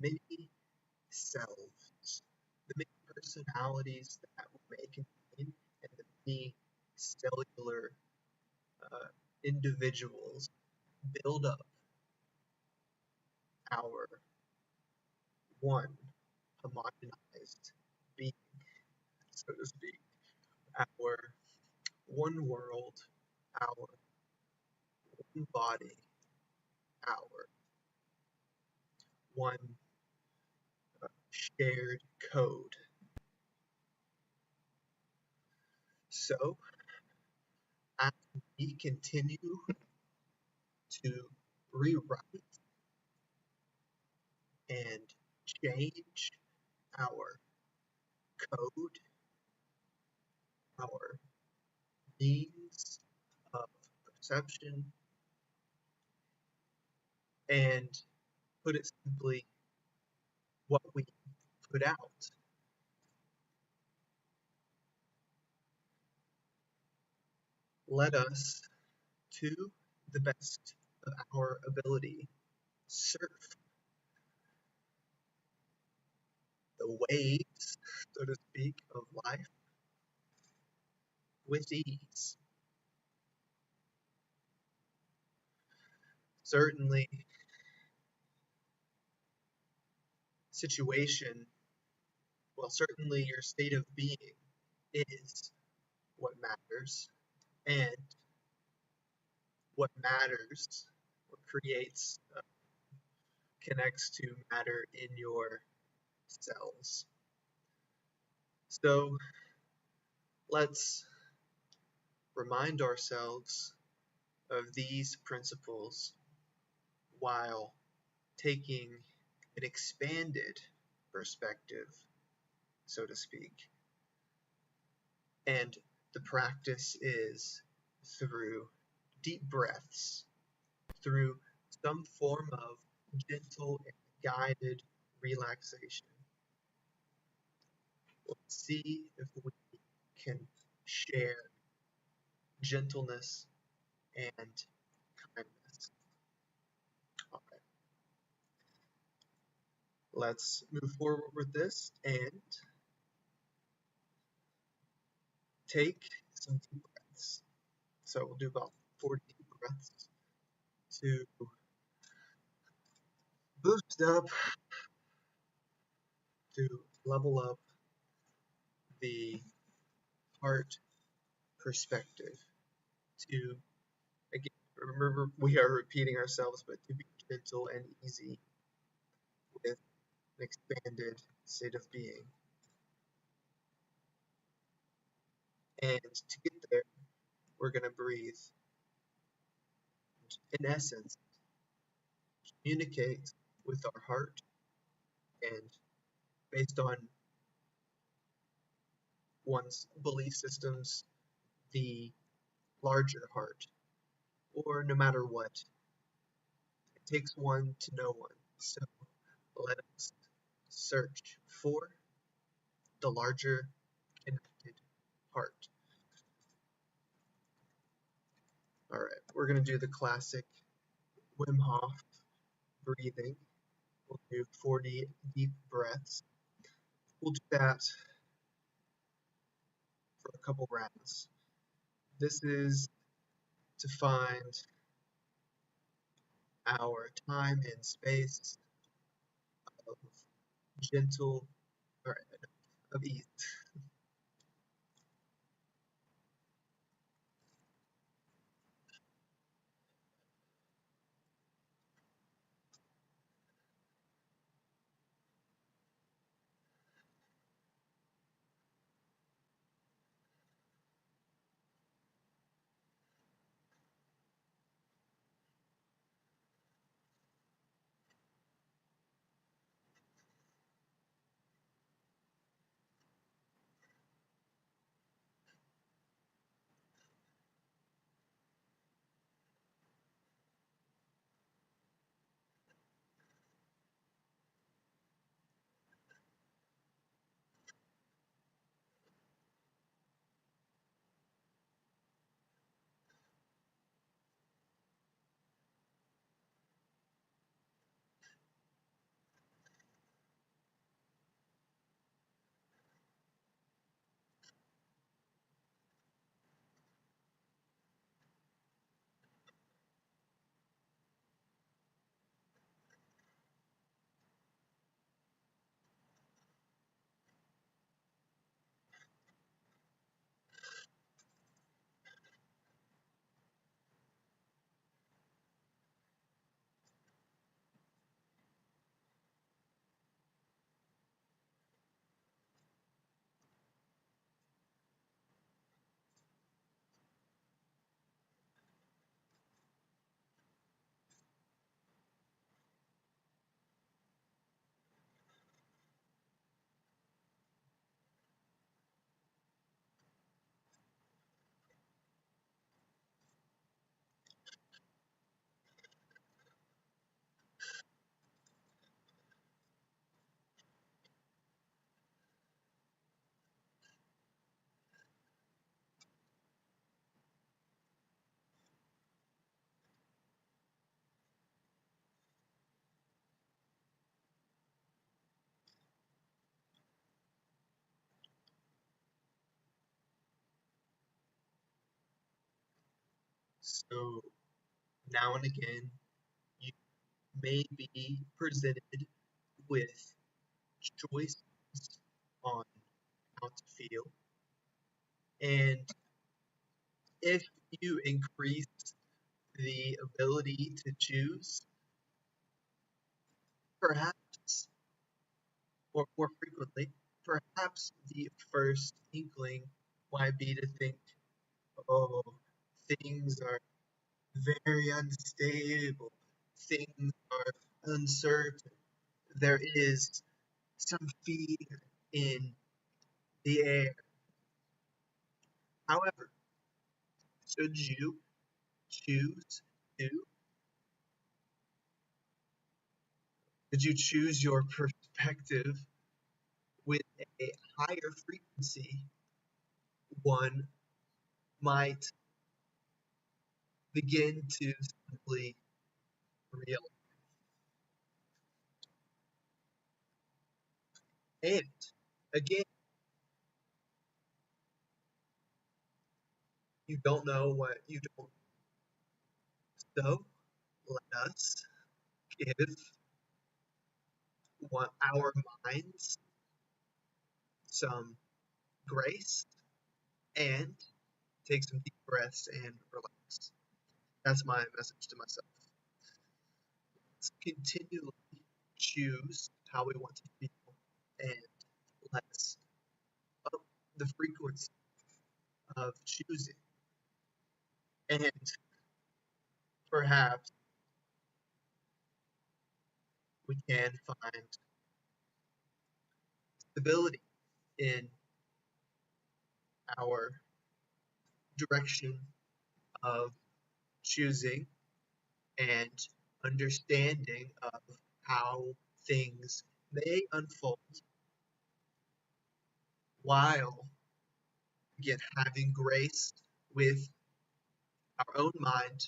many selves, the many personalities that we may contain, and the many cellular uh, individuals build up our one homogenized being, so to speak, our one world, our one body, our one shared code. So, as we continue to rewrite and change our code, our means of perception, and put it simply, what we put out. Let us, to the best of our ability, surf the waves, so to speak, of life with ease. Certainly, situation, well, certainly your state of being is what matters, and what matters, what creates, connects to matter in your cells. So let's remind ourselves of these principles while taking an expanded perspective, so to speak. And the practice is through deep breaths, through some form of gentle and guided relaxation. Let's see if we can share gentleness and kindness. All right, let's move forward with this and take some deep breaths. So we'll do about 40 deep breaths to boost up, to level up the heart perspective, to, again, remember we are repeating ourselves, but to be gentle and easy with an expanded state of being. And to get there, we're going to breathe. In essence, communicate with our heart, and based on one's belief systems, the larger heart, or no matter what, it takes one to know one. So let us search for the larger connected heart. All right, we're going to do the classic Wim Hof breathing. We'll do 40 deep breaths. We'll do that for a couple rounds. This is to find our time and space of gentle, or of ease. So now and again, you may be presented with choices on how to feel. And if you increase the ability to choose, perhaps, or more frequently, perhaps the first inkling might be to think, oh, things are very unstable, things are uncertain, there is some fear in the air. However, should you choose to, should you choose your perspective with a higher frequency, one might begin to simply realize. And again, you don't know what you don't. So let us give our minds some grace and take some deep breaths and relax. That's my message to myself. Let's continually choose how we want to feel and let's up the frequency of choosing. And perhaps we can find stability in our direction of choosing and understanding of how things may unfold while again having grace with our own mind,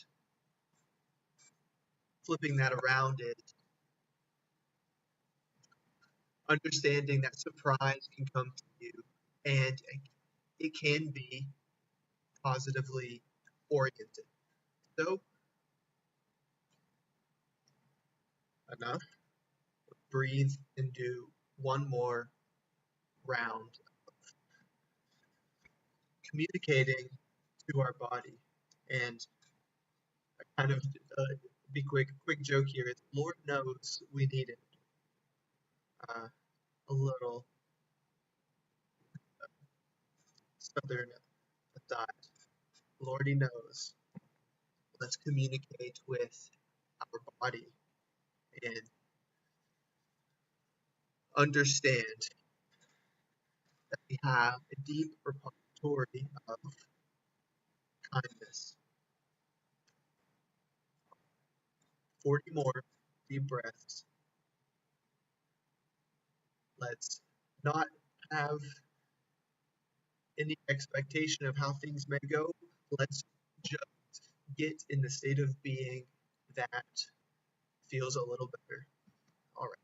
flipping that around is understanding that surprise can come to you and it can be positively oriented. So, enough. Breathe and do one more round communicating to our body. And kind of be quick joke here is Lord knows we needed a little southern aside. Lordy knows. Let's communicate with our body and understand that we have a deep repository of kindness. 40 more deep breaths. Let's not have any expectation of how things may go. Let's just get in the state of being that feels a little better. All right.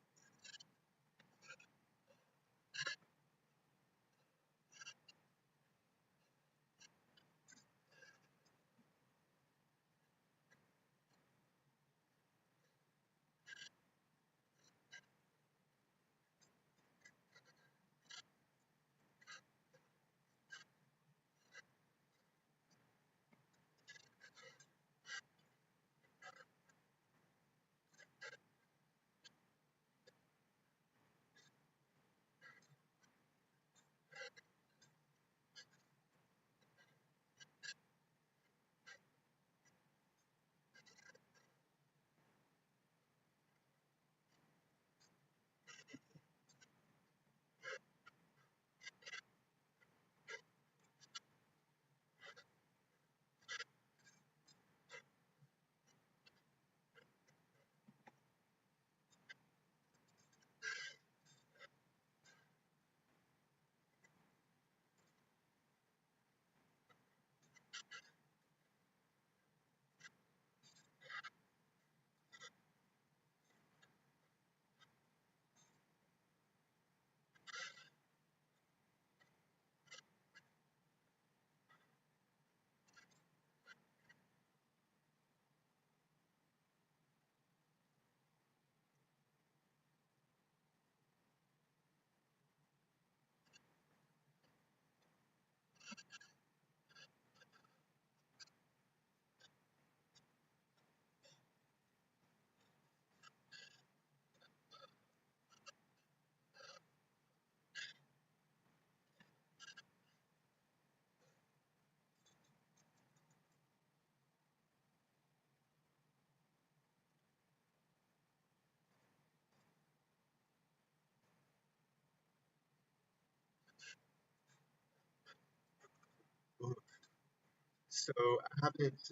So I haven't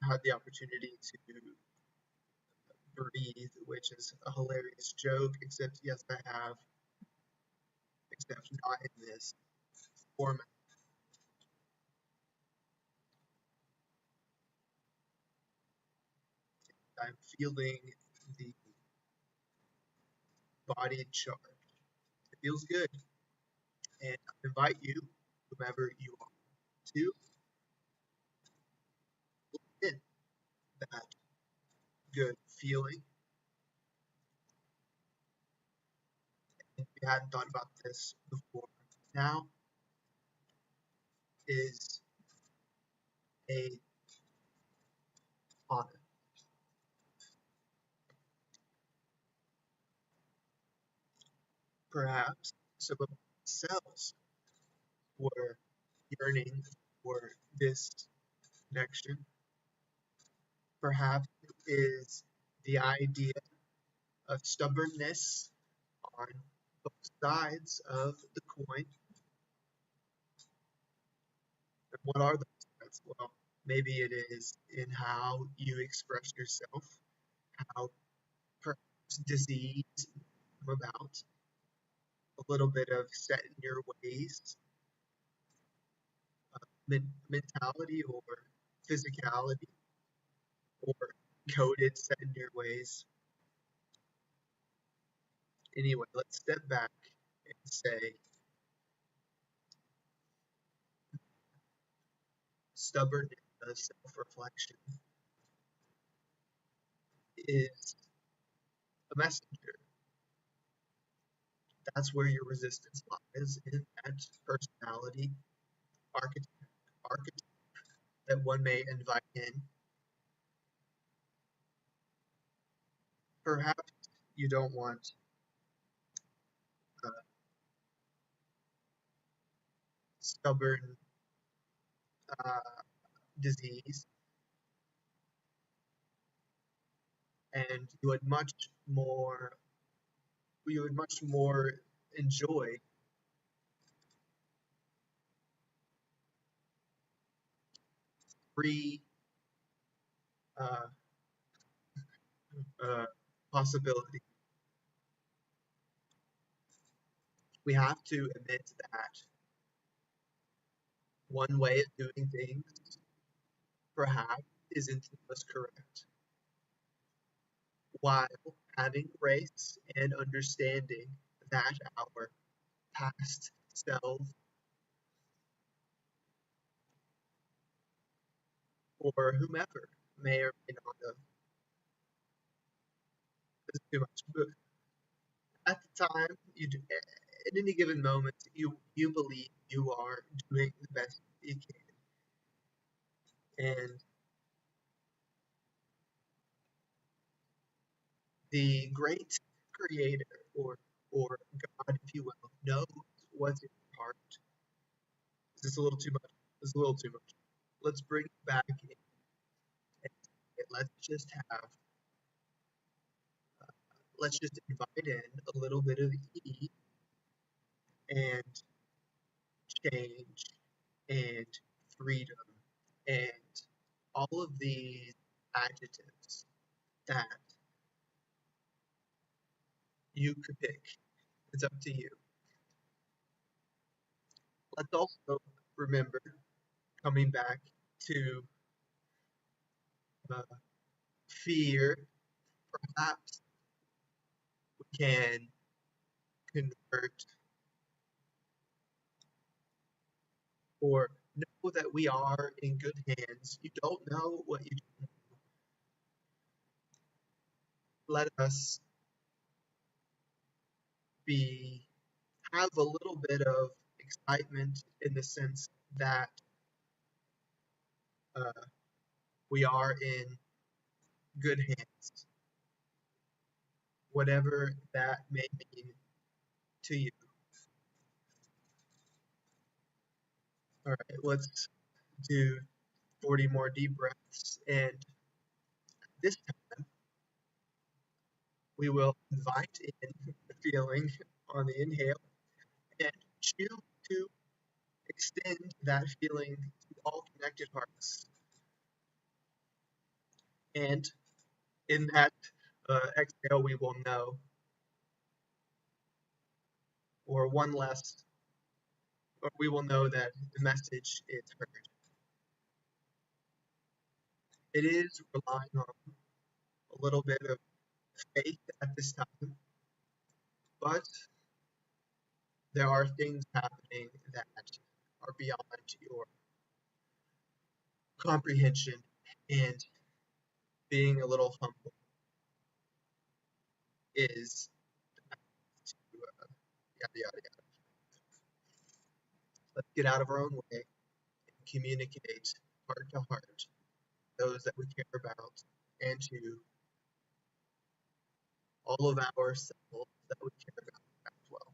had the opportunity to breathe, which is a hilarious joke, except yes, I have, except not in this format. I'm feeling the body charge. It feels good. And I invite you, whomever you are, to get that good feeling. If you hadn't thought about this before, now is a honor. Perhaps some of cells were yearning for this connection. Perhaps it is the idea of stubbornness on both sides of the coin. And what are those sides? Well, maybe it is in how you express yourself, how perhaps disease come about, a little bit of set in your ways, mentality or physicality, or coded set in your ways. Anyway, let's step back and say stubbornness of self-reflection is a messenger. That's where your resistance lies, in that personality archetype that one may invite in. Perhaps you don't want stubborn uh, disease, and you would much more enjoy free uh, uh, possibility. We have to admit that one way of doing things perhaps isn't the most correct, while having grace and understanding that our past self or whomever may or may not have this too much. But at the time, at any given moment, you believe you are doing the best you can, and the great creator or God, if you will, knows what's in your heart. Is this a little too much? This is a little too much. Let's bring it back in and let's just have let's just invite in a little bit of E and change and freedom and all of these adjectives that you could pick. It's up to you. Let's also remember, coming back to uh, fear, perhaps we can convert or know that we are in good hands. You don't know what you don't know. Let us be have a little bit of excitement in the sense that uh, we are in good hands, whatever that may mean to you. All right, let's do 40 more deep breaths, and this time we will invite in the feeling on the inhale and choose to extend that feeling to all connected connected hearts. And in that exhale, we will know, or one less, or we will know that the message is heard. It is relying on a little bit of faith at this time, but there are things happening that are beyond your comprehension, and being a little humble is to yada yada yada. Let's get out of our own way and communicate heart to heart those that we care about and to all of ourselves that we care about as well.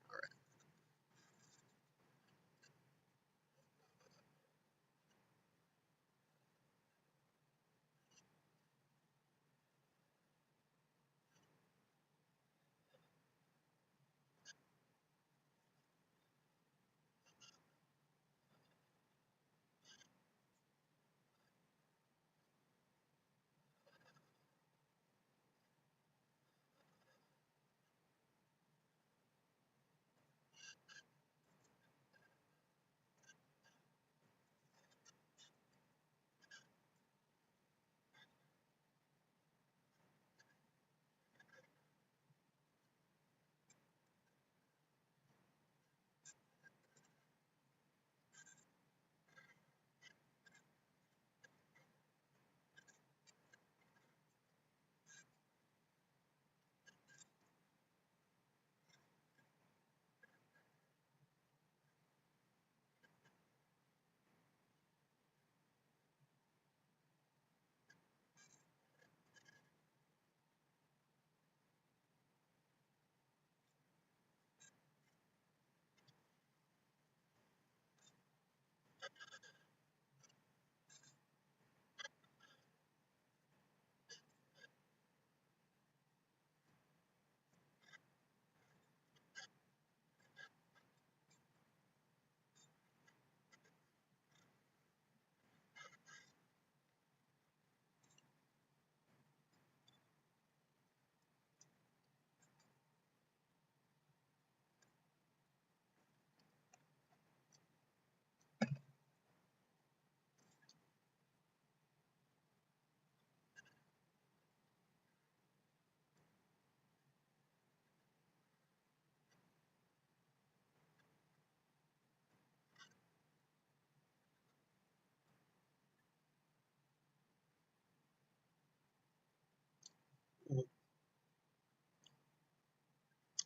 All right.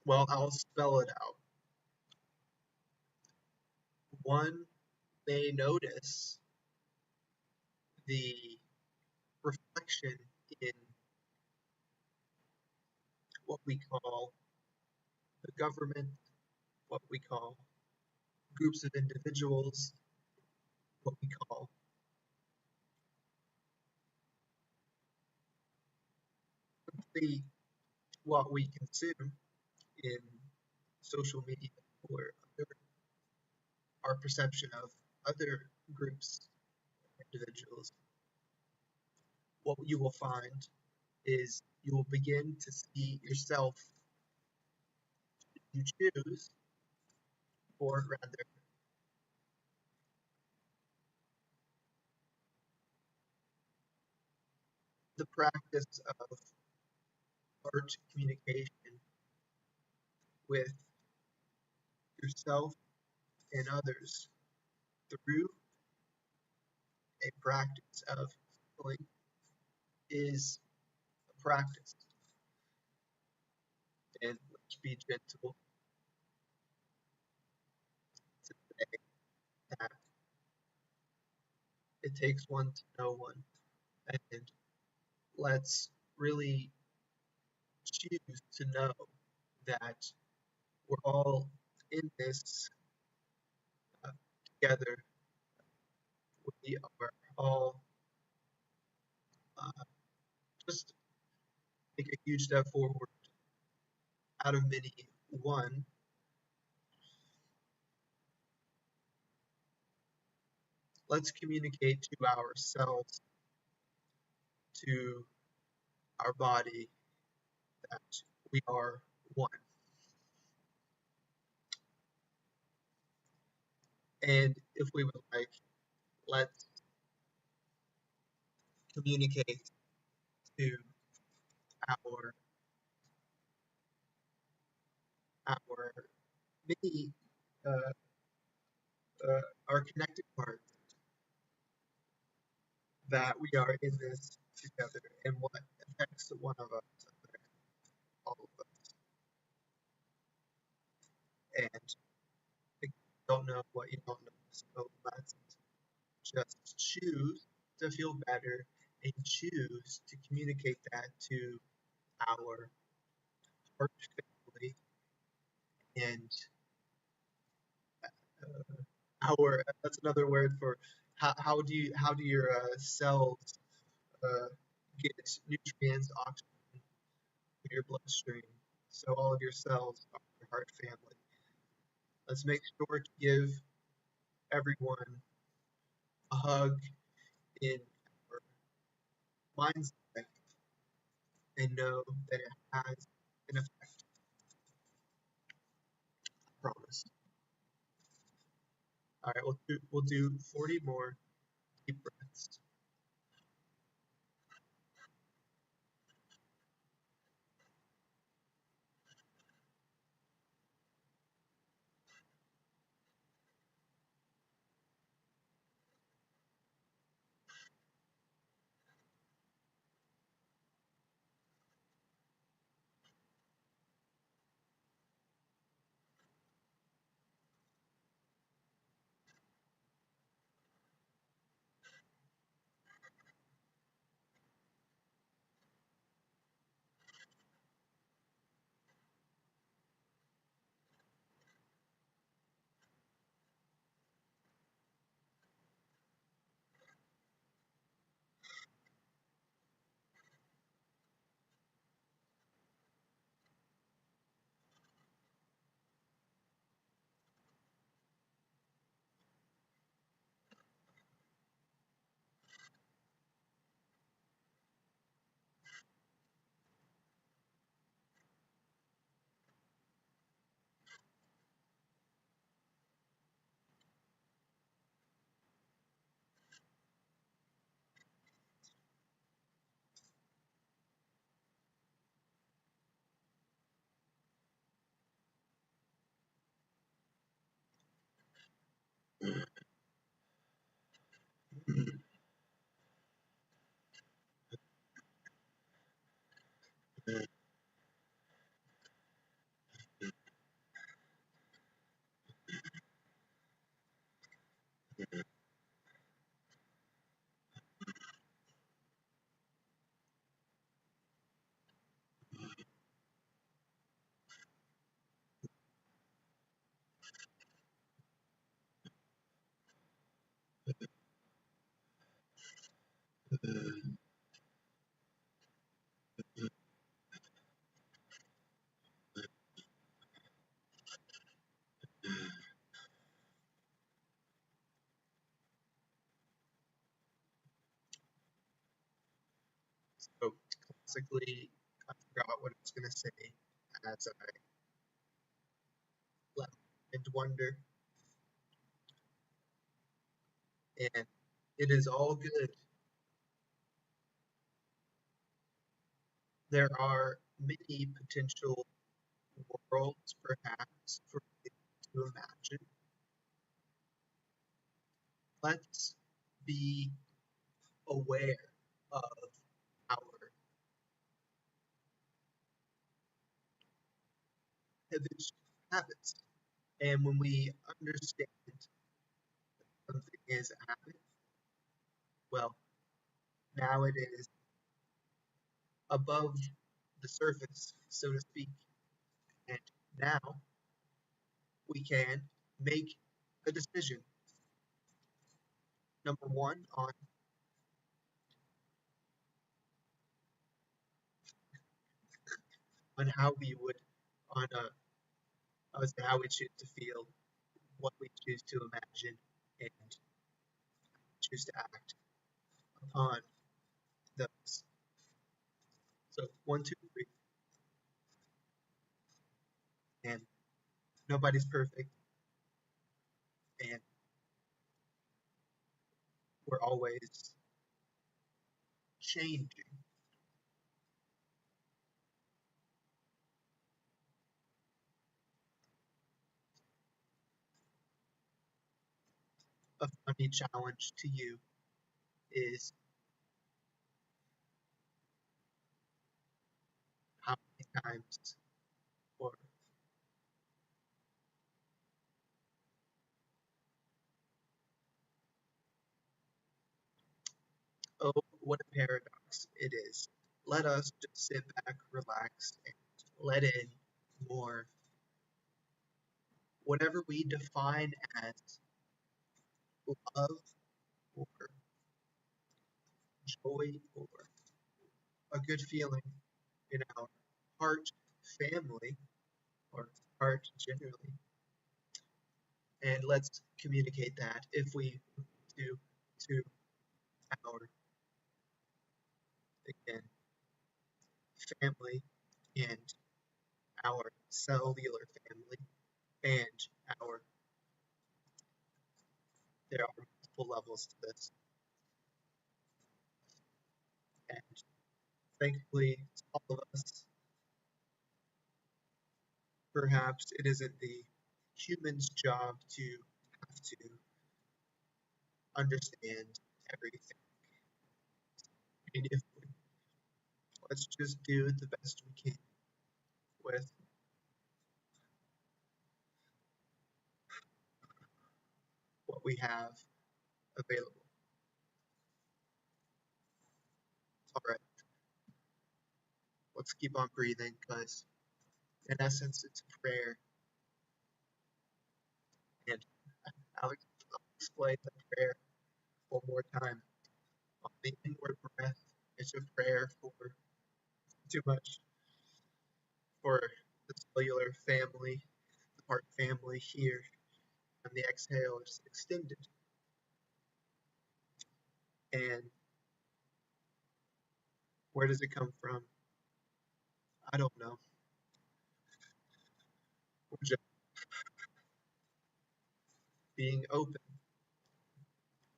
Well, I'll spell it out. One may notice the reflection in what we call the government, what we call groups of individuals, what we call the what we consume in social media or other, our perception of other groups, individuals. What you will find is you will begin to see yourself, you choose, or rather, the practice of art communication with yourself and others through a practice of healing is a practice. And let's be gentle to say that it takes one to know one. And let's really choose to know that we're all in this uh, together. We are all uh, just take a huge step forward out of many. One, let's communicate to ourselves, to our body, that we are one. And if we would like, let's communicate to our our many uh, our connected parts that we are in this together, and what affects one of us affects all of us. And if you don't know what you don't know, so let's just choose to feel better and choose to communicate that to our heart family and our that's another word for how do your cells uh, get nutrients, oxygen in your bloodstream. So all of your cells are your heart family. Let's make sure to give everyone a hug in our mind's eye and know that it has an effect. I promise. All right, we'll do 40 more deep breaths. So classically, I forgot what I was going to say as I left and wonder, and it is all good. There are many potential worlds, perhaps, for you to imagine. Let's be aware of our habits. And when we understand something is a habit, well, now it is above the surface, so to speak. And now we can make a decision. Number one, on how we would, on how we choose to feel, what we choose to imagine, and choose to act upon those. So 1, 2, 3, and nobody's perfect, and we're always changing. A funny challenge to you is how many times, or oh, what a paradox it is. Let us just sit back, relax, and let in more whatever we define as love or joy or a good feeling in our heart, family, or heart generally. And let's communicate that if we do to our, again, family and our cellular family and our, there are multiple levels to this. And thankfully, to all of us, perhaps it isn't the human's job to have to understand everything natively. Let's just do the best we can with what we have available. All right, let's keep on breathing because, in essence, it's a prayer. And Alex, I'll explain the prayer one more time. On the inward breath, it's a prayer for too much for the cellular family, the heart family here. And the exhale is extended. And where does it come from? I don't know. We're just being open,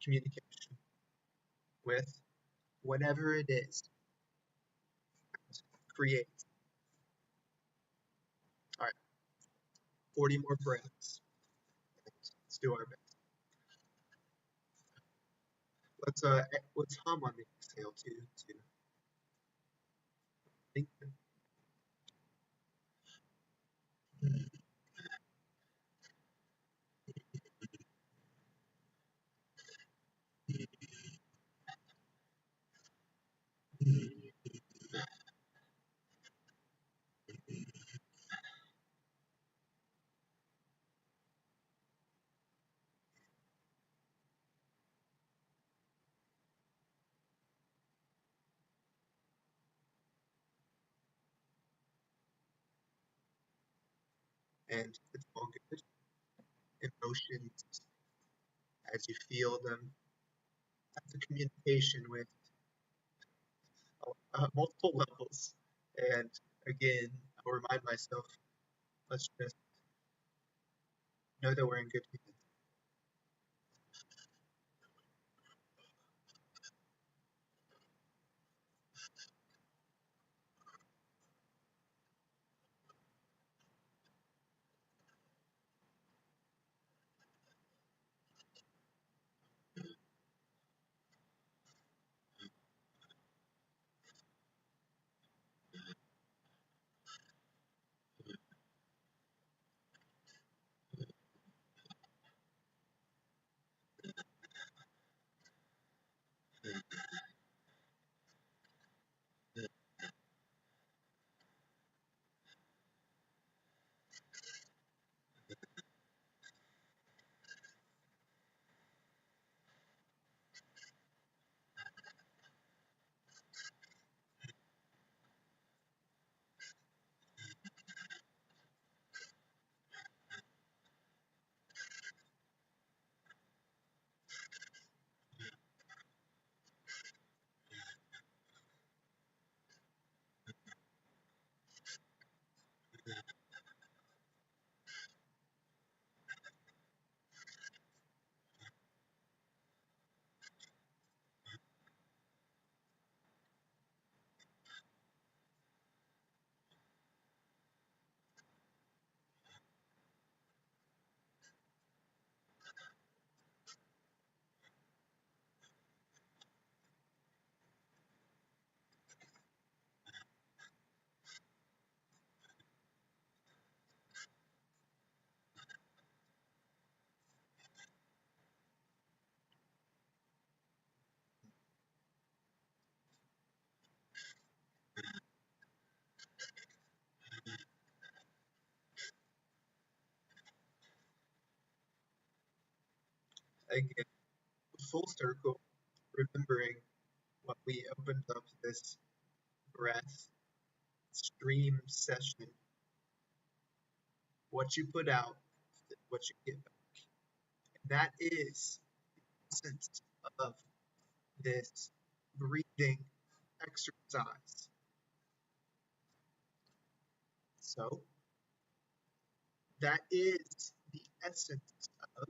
communication with whatever it is. Create. All right, 40 more breaths. Let's do our best. Let's hum on the exhale too. To think. And it's all good. Emotions as you feel them. That's a communication with multiple levels. And again, I'll remind myself, let's just know that we're in good hands. again, full circle, remembering what we opened up this breath stream session. What you put out, what you get back. And that is the essence of this breathing exercise. So, that is the essence of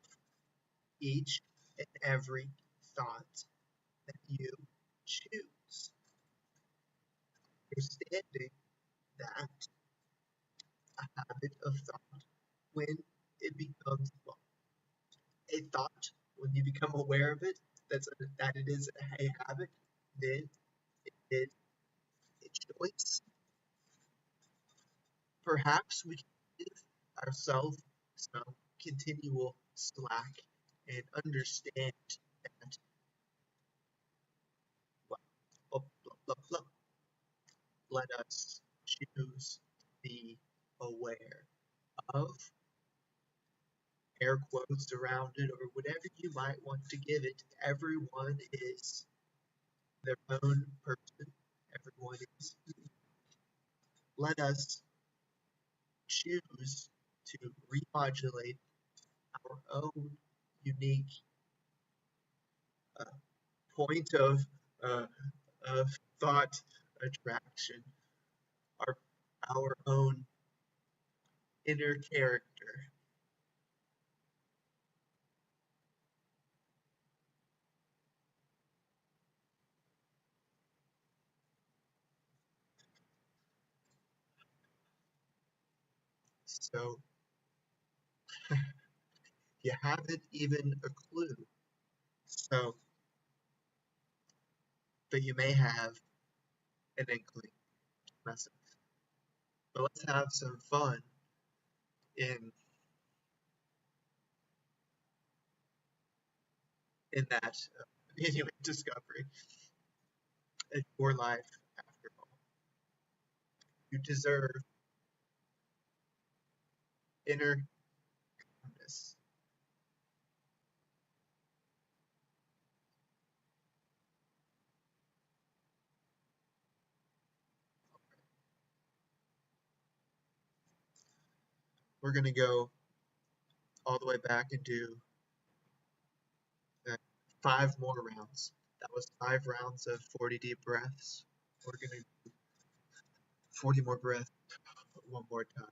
each and every thought that you choose. Understanding that a habit of thought, when it becomes a thought, when you become aware of it, that it is a habit, then it is a choice. Perhaps we can give ourselves some continual slack and understand that, well, blah, blah, blah, blah. Let us choose to be aware of, air quotes around it, or whatever you might want to give it. Everyone is their own person. Everyone is. Let us choose to remodulate our own unique uh, point uh, of thought attraction, our our own inner character. So you haven't even a clue. So, but you may have an inkling message. But let's have some fun in that continuing discovery in your life. After all, you deserve inner calmness. We're gonna go all the way back and do uh, 5 more rounds. That was 5 rounds of 40 deep breaths. We're gonna do 40 more breaths one more time.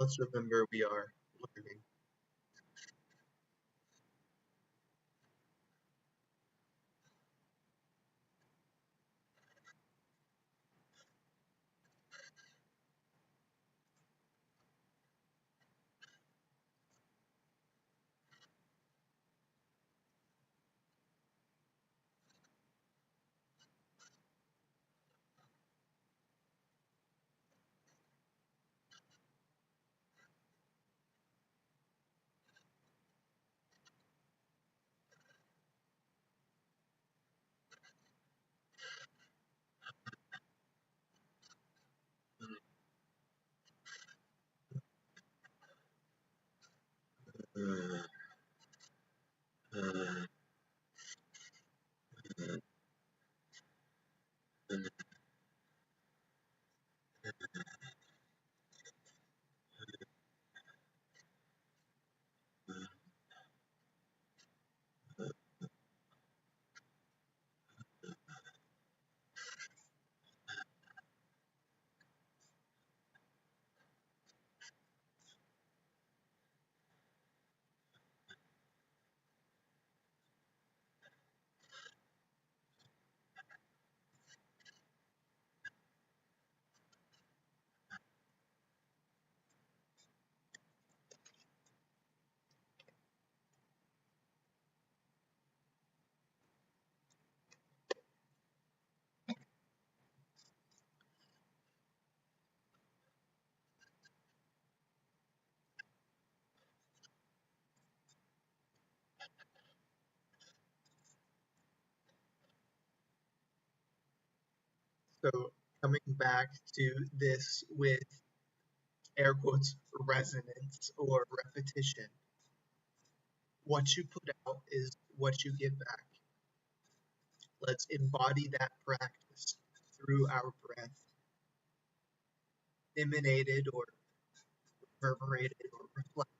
Let's remember we are learning. So coming back to this with air quotes resonance or repetition, what you put out is what you get back. Let's embody that practice through our breath, emanated or reverberated or reflected,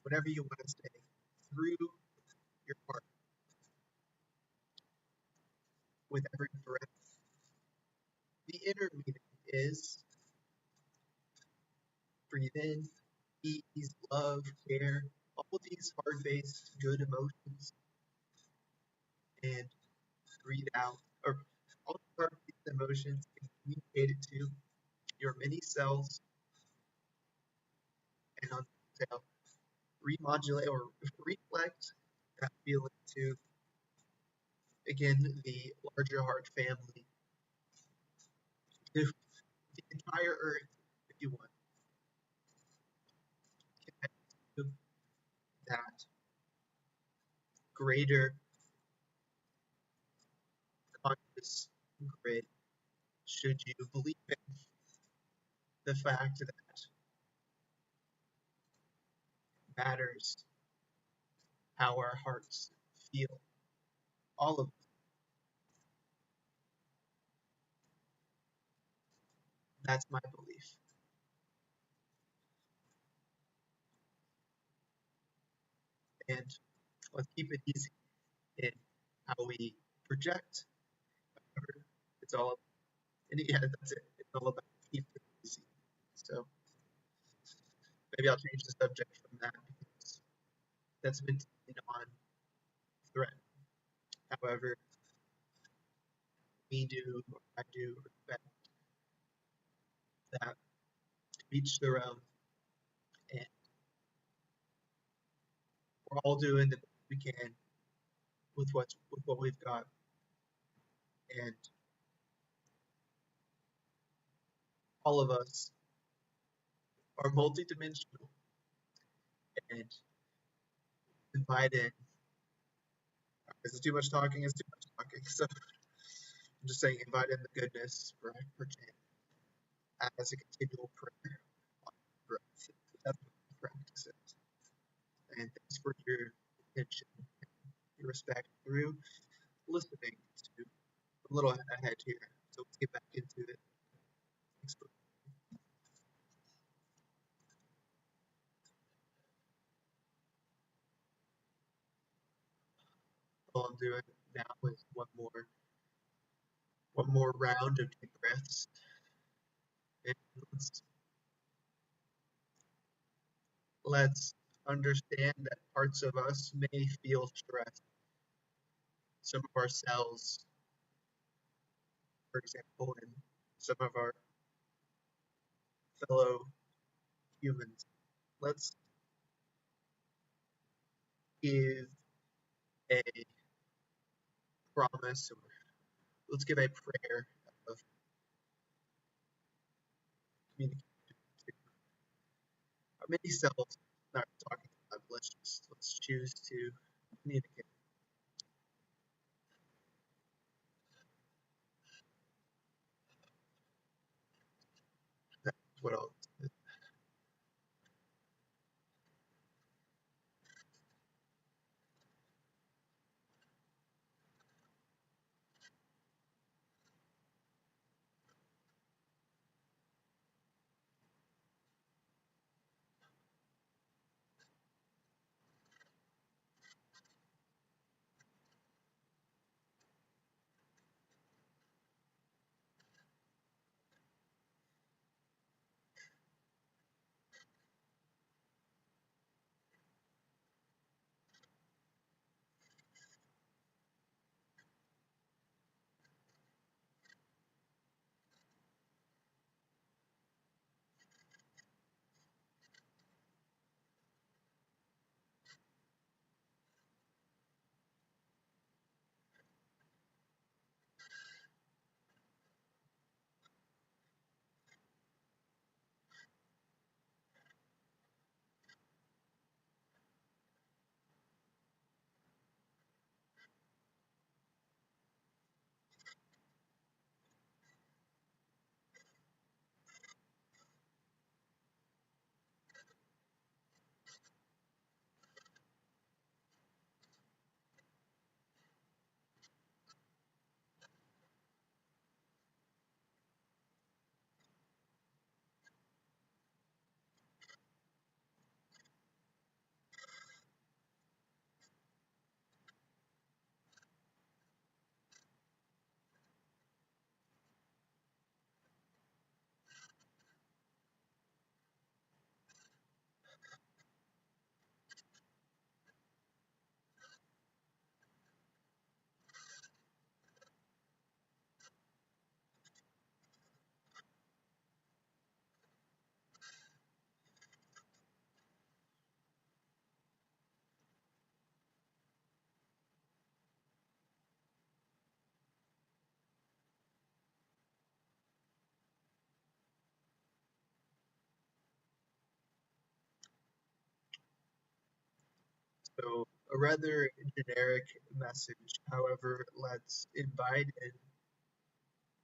whatever you want to say, through your heart with every breath. The inner meaning is breathe in, ease, love, care, all these hard-based good emotions, and breathe out, or all these hard-based emotions, and communicate it to your many cells, and on the exhale, remodulate or reflect that feeling to, again, the larger heart family, to the entire earth, if you want, connect to that greater conscious grid. Should you believe in the fact that matters how our hearts feel, all of that's my belief. And let's keep it easy in how we project. It's all, and yeah, that's it. It's all about keeping it easy. So maybe I'll change the subject from that because that's been taken on threat. However, we do, or I do, respect that each their own, and we're all doing the best we can with what we've got, and all of us are multidimensional and invite in. Is it too much talking? Is too much talking. So I'm just saying, invite in the goodness for chant as a continual prayer on breath. That's what we practice it. And thanks for your attention, your respect through listening to a little ahead here. So let's get back into it. Thanks for all I'm doing now is one more round of deep breaths. And let's understand that parts of us may feel stress. Some of our cells, for example, and some of our fellow humans. Let's give a promise, or let's give a prayer of communication to our many cells. Not talking about, let's choose to communicate. That's what I'll. So a rather generic message. However, let's invite in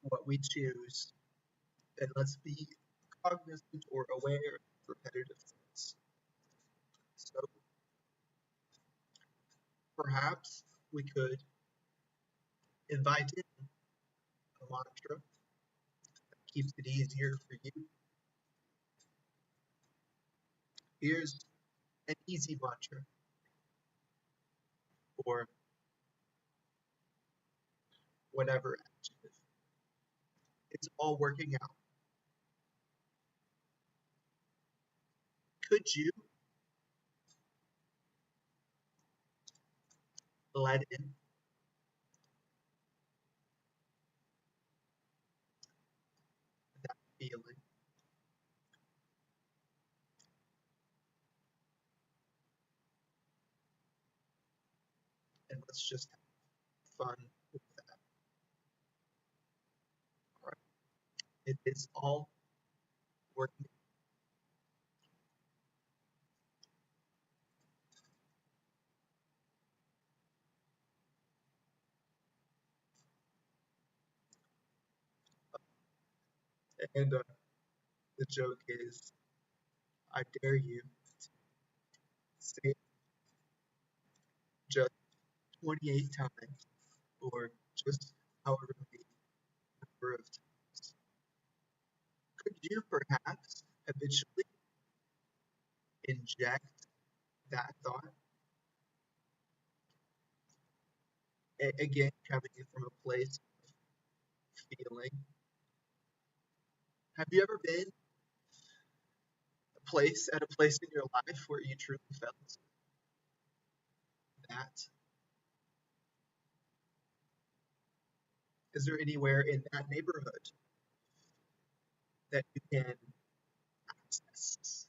what we choose, and let's be cognizant or aware of repetitive thoughts. So perhaps we could invite in a mantra that keeps it easier for you. Here's an easy mantra for whatever adjective. It's all working out. Could you let in that feeling? And let's just have fun with that. All right. It is all working. And the joke is, I dare you to say it just 28 times, or just however many number of times. Could you perhaps habitually inject that thought? Again, coming in from a place of feeling. Have you ever been at a place in your life where you truly felt that? Is there anywhere in that neighborhood that you can access?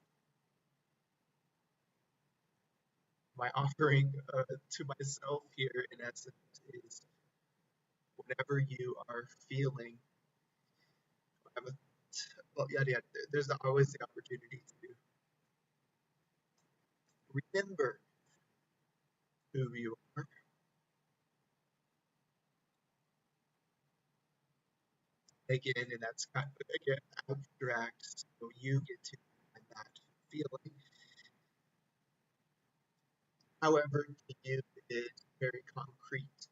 My offering to myself here, in essence, is whenever you are feeling, well, yada yada, there's always the opportunity to remember who you are. Again, and that's kind of, again, abstract, so you get to find that feeling. However, to you, it is very concrete.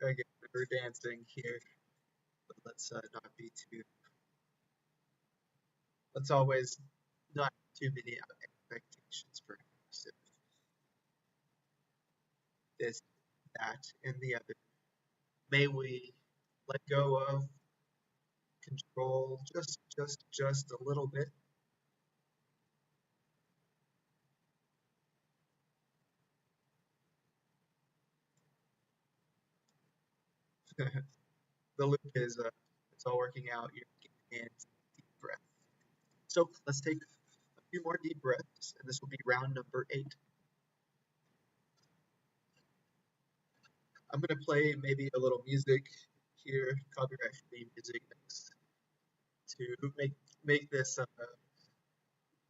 Again, we're dancing here, but let's not be too, let's always not too many expectations, perhaps, if this, that, and the other. May we let go of control just a little bit. The loop is it's all working out. You're taking in deep breath. So let's take a few more deep breaths, and this will be round number 8. I'm gonna play maybe a little music here, copyright-free music next, to make this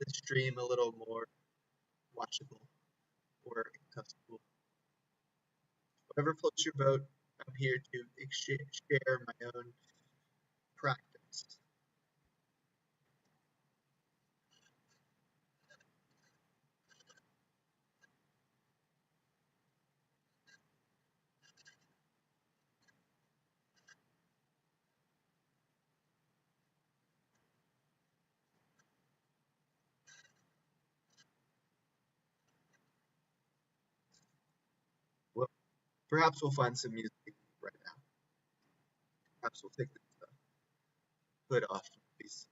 stream a little more watchable or accessible. Whatever floats your boat, I'm here to share my own practice. Well, perhaps we'll find some music right now. Perhaps we'll take the hood off, please.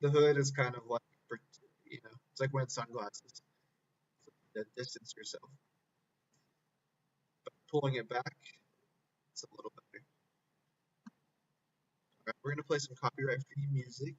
The hood is kind of like, it's like wearing sunglasses that distance yourself. But pulling it back, it's a little better. All right, we're gonna play some copyright-free music.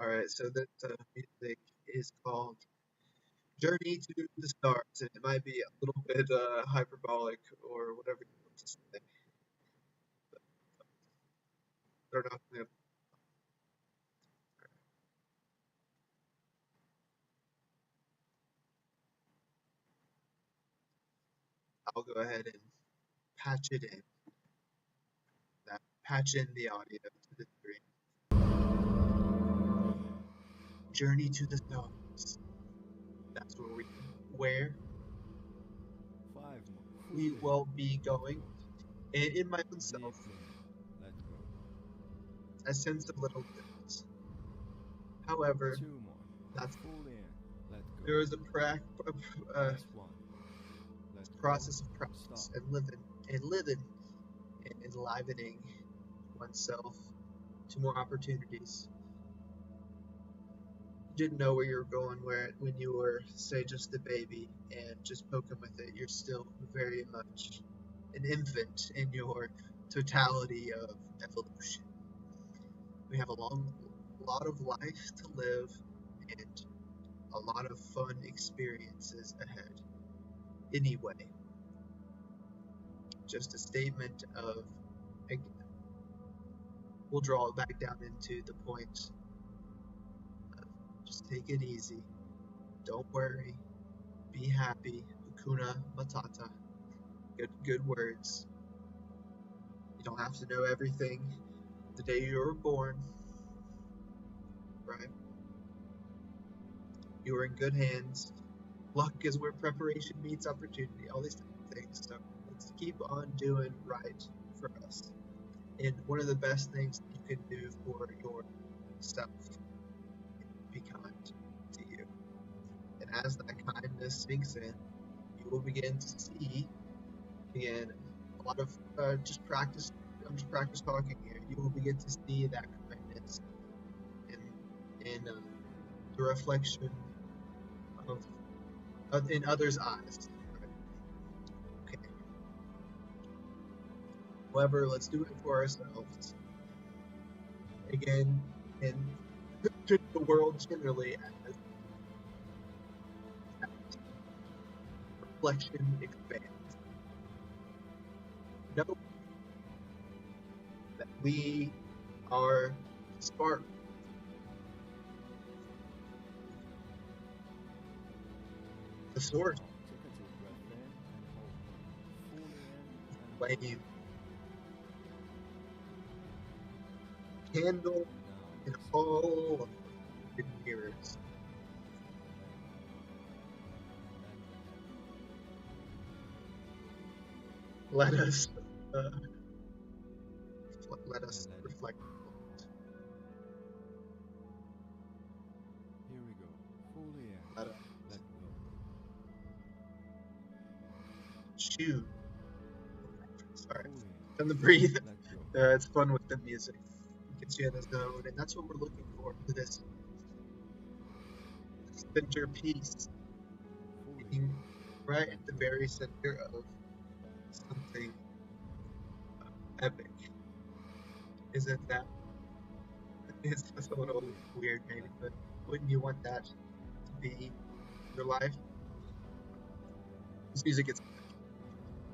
Alright, so that music is called Journey to the Stars, and it might be a little bit hyperbolic or whatever you want to say. Start off with, I'll go ahead and patch it in. Patch in the audio to the screen. Journey to the Stars. That's where we will be going. And in my own self, I sense a little difference. However, there is a process of practice and living and enlivening oneself to more opportunities. You didn't know where you were going when you were, say, just a baby and just poking with it. You're still very much an infant in your totality of evolution. We have a lot of life to live and a lot of fun experiences ahead. Anyway, just a statement of, again, we'll draw it back down into the point of just take it easy, don't worry, be happy, Hakuna Matata, good words. You don't have to know everything the day you were born, right? You are in good hands. Luck is where preparation meets opportunity, all these types of things. So let's keep on doing right for us. And one of the best things you can do for yourself is be kind to you. And as that kindness sinks in, you will begin to see, again, a lot of just practice. I'm just practice talking here. You will begin to see that kindness in the reflection in others' eyes. Okay. However, let's do it for ourselves. Again, and the world generally as reflection expands. Know that we are spark. The source. Flame. Candle in all of the mirrors. Let us reflect. Here we go. Fully in. Let us Let go. choose. Sorry. Fully in. And the breathe. Let go. It's fun with the music. It gets you in the zone, and that's what we're looking for this center piece, Fully being in. right at the very center of something epic. Isn't that? It's a little weird, maybe, but wouldn't you want that to be your life? This music gets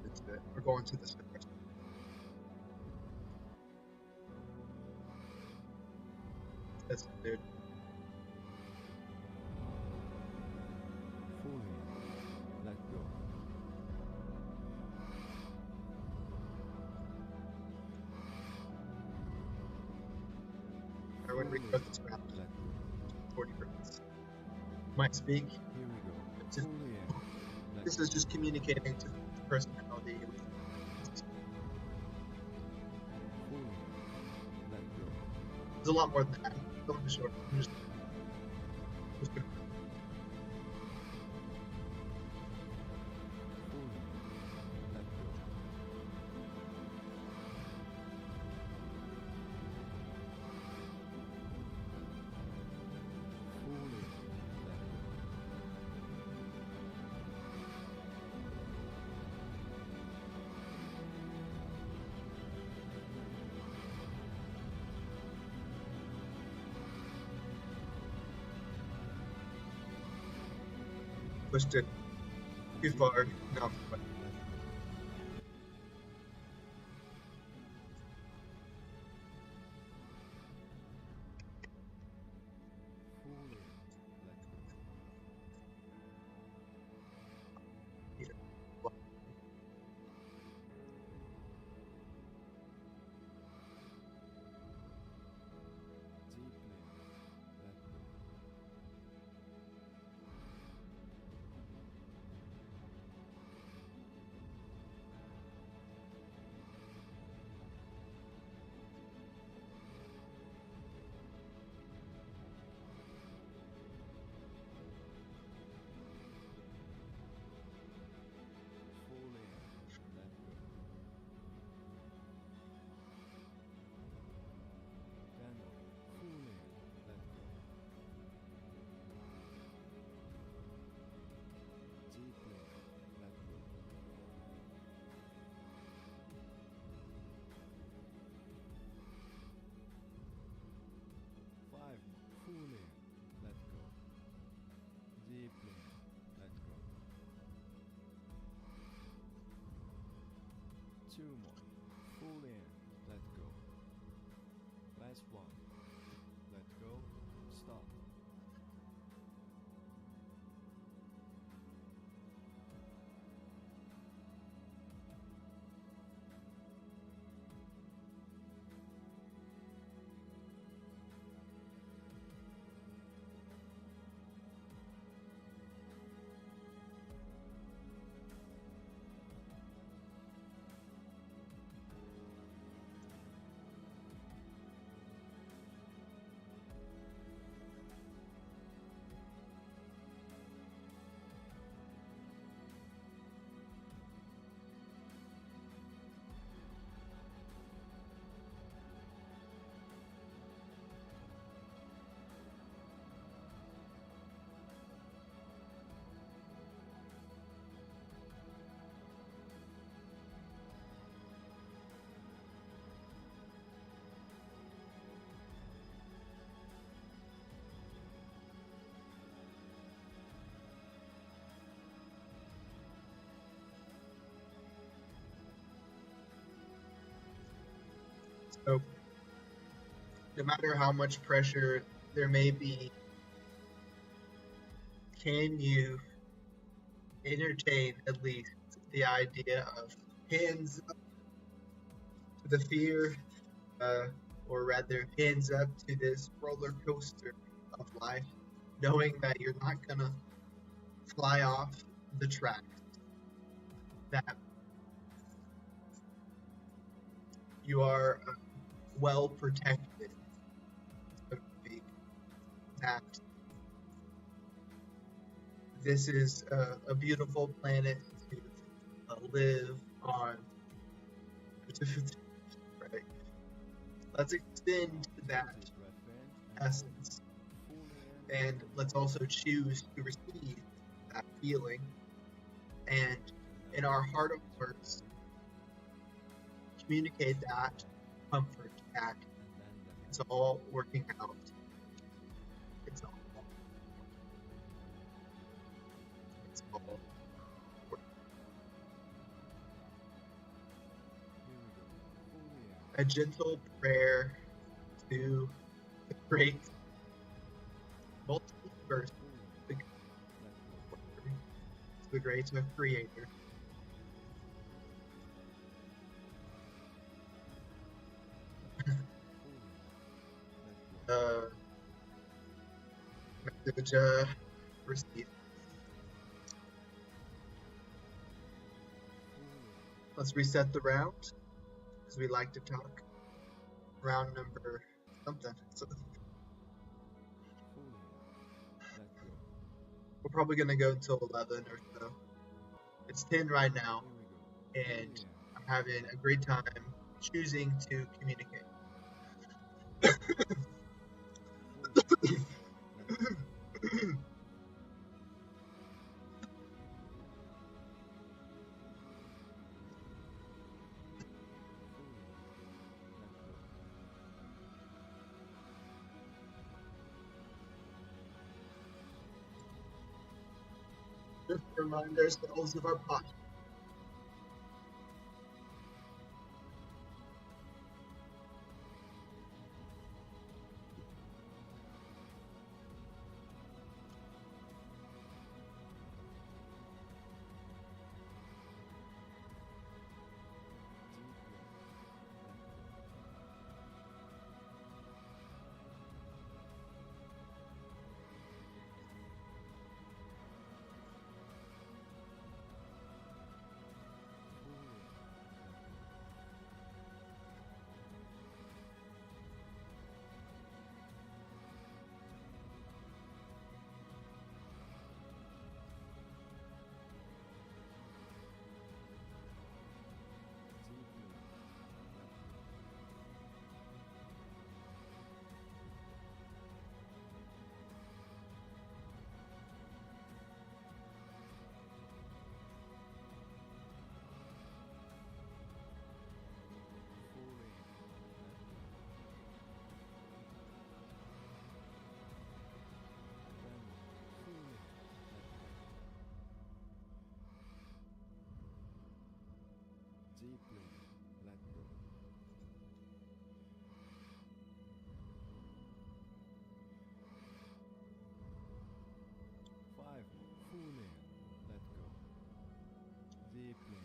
into it. We're going to this first. That's dude. Fully in. Let go. I would Fully record in. this round Let go. 40 minutes. Might speak. Here we go. Just, Fully in. Let this go. is just communicating to the personality. Fully in. Let go. There's a lot more than that. Going to short. I'm just gonna Fully in. Let go. Fully in. Let go. pushed it too far. Now, Fully let go. yeah. Deeply let go. Fully let go. Then fully let go. Deeply let go. 5 more. Fully let go. Deeply let go. 2 more. Fully let go. Last one. Let go. Stop. So no matter how much pressure there may be, can you entertain at least the idea of hands up to the fear, uh, or rather hands up to this roller coaster of life, knowing that you're not gonna fly off the track, that you are well protected, so to speak, that this is a beautiful planet to live on. Right? Let's extend that Deep breath in and hold. essence, Fully in and and let's hold. also choose to receive that feeling, and And in now our heart of squeeze your hearts, belly. communicate that comfort, that And then let it's go. all working out. It's all, it's And all let go. working. Here we go. Fully in. A gentle prayer to the great multiverse, Fully the, let go. the great creator. Fully let go. Message received. Fully Let's reset the round because we like to talk. Round number something. So fully let go. we're probably gonna go until 11 or so. It's 10 right now, Here we go. and Fully I'm having a great time choosing to communicate. fully let go. Fully let go. Let's remind ourselves of our posture. Deeply let go. 5. Fully let go. Deeply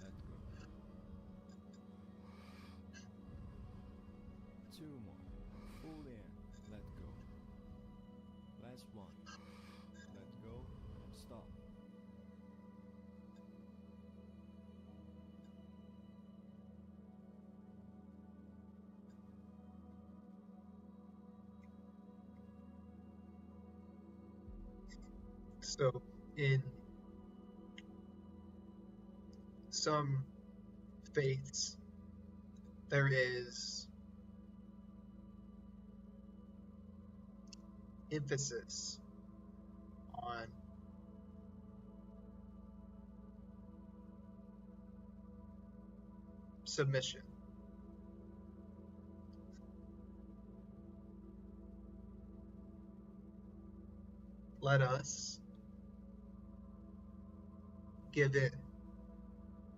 let go. 2 more. Fully let go. Last one. Let go and stop. So, in some faiths, there is emphasis on submission. Let us give in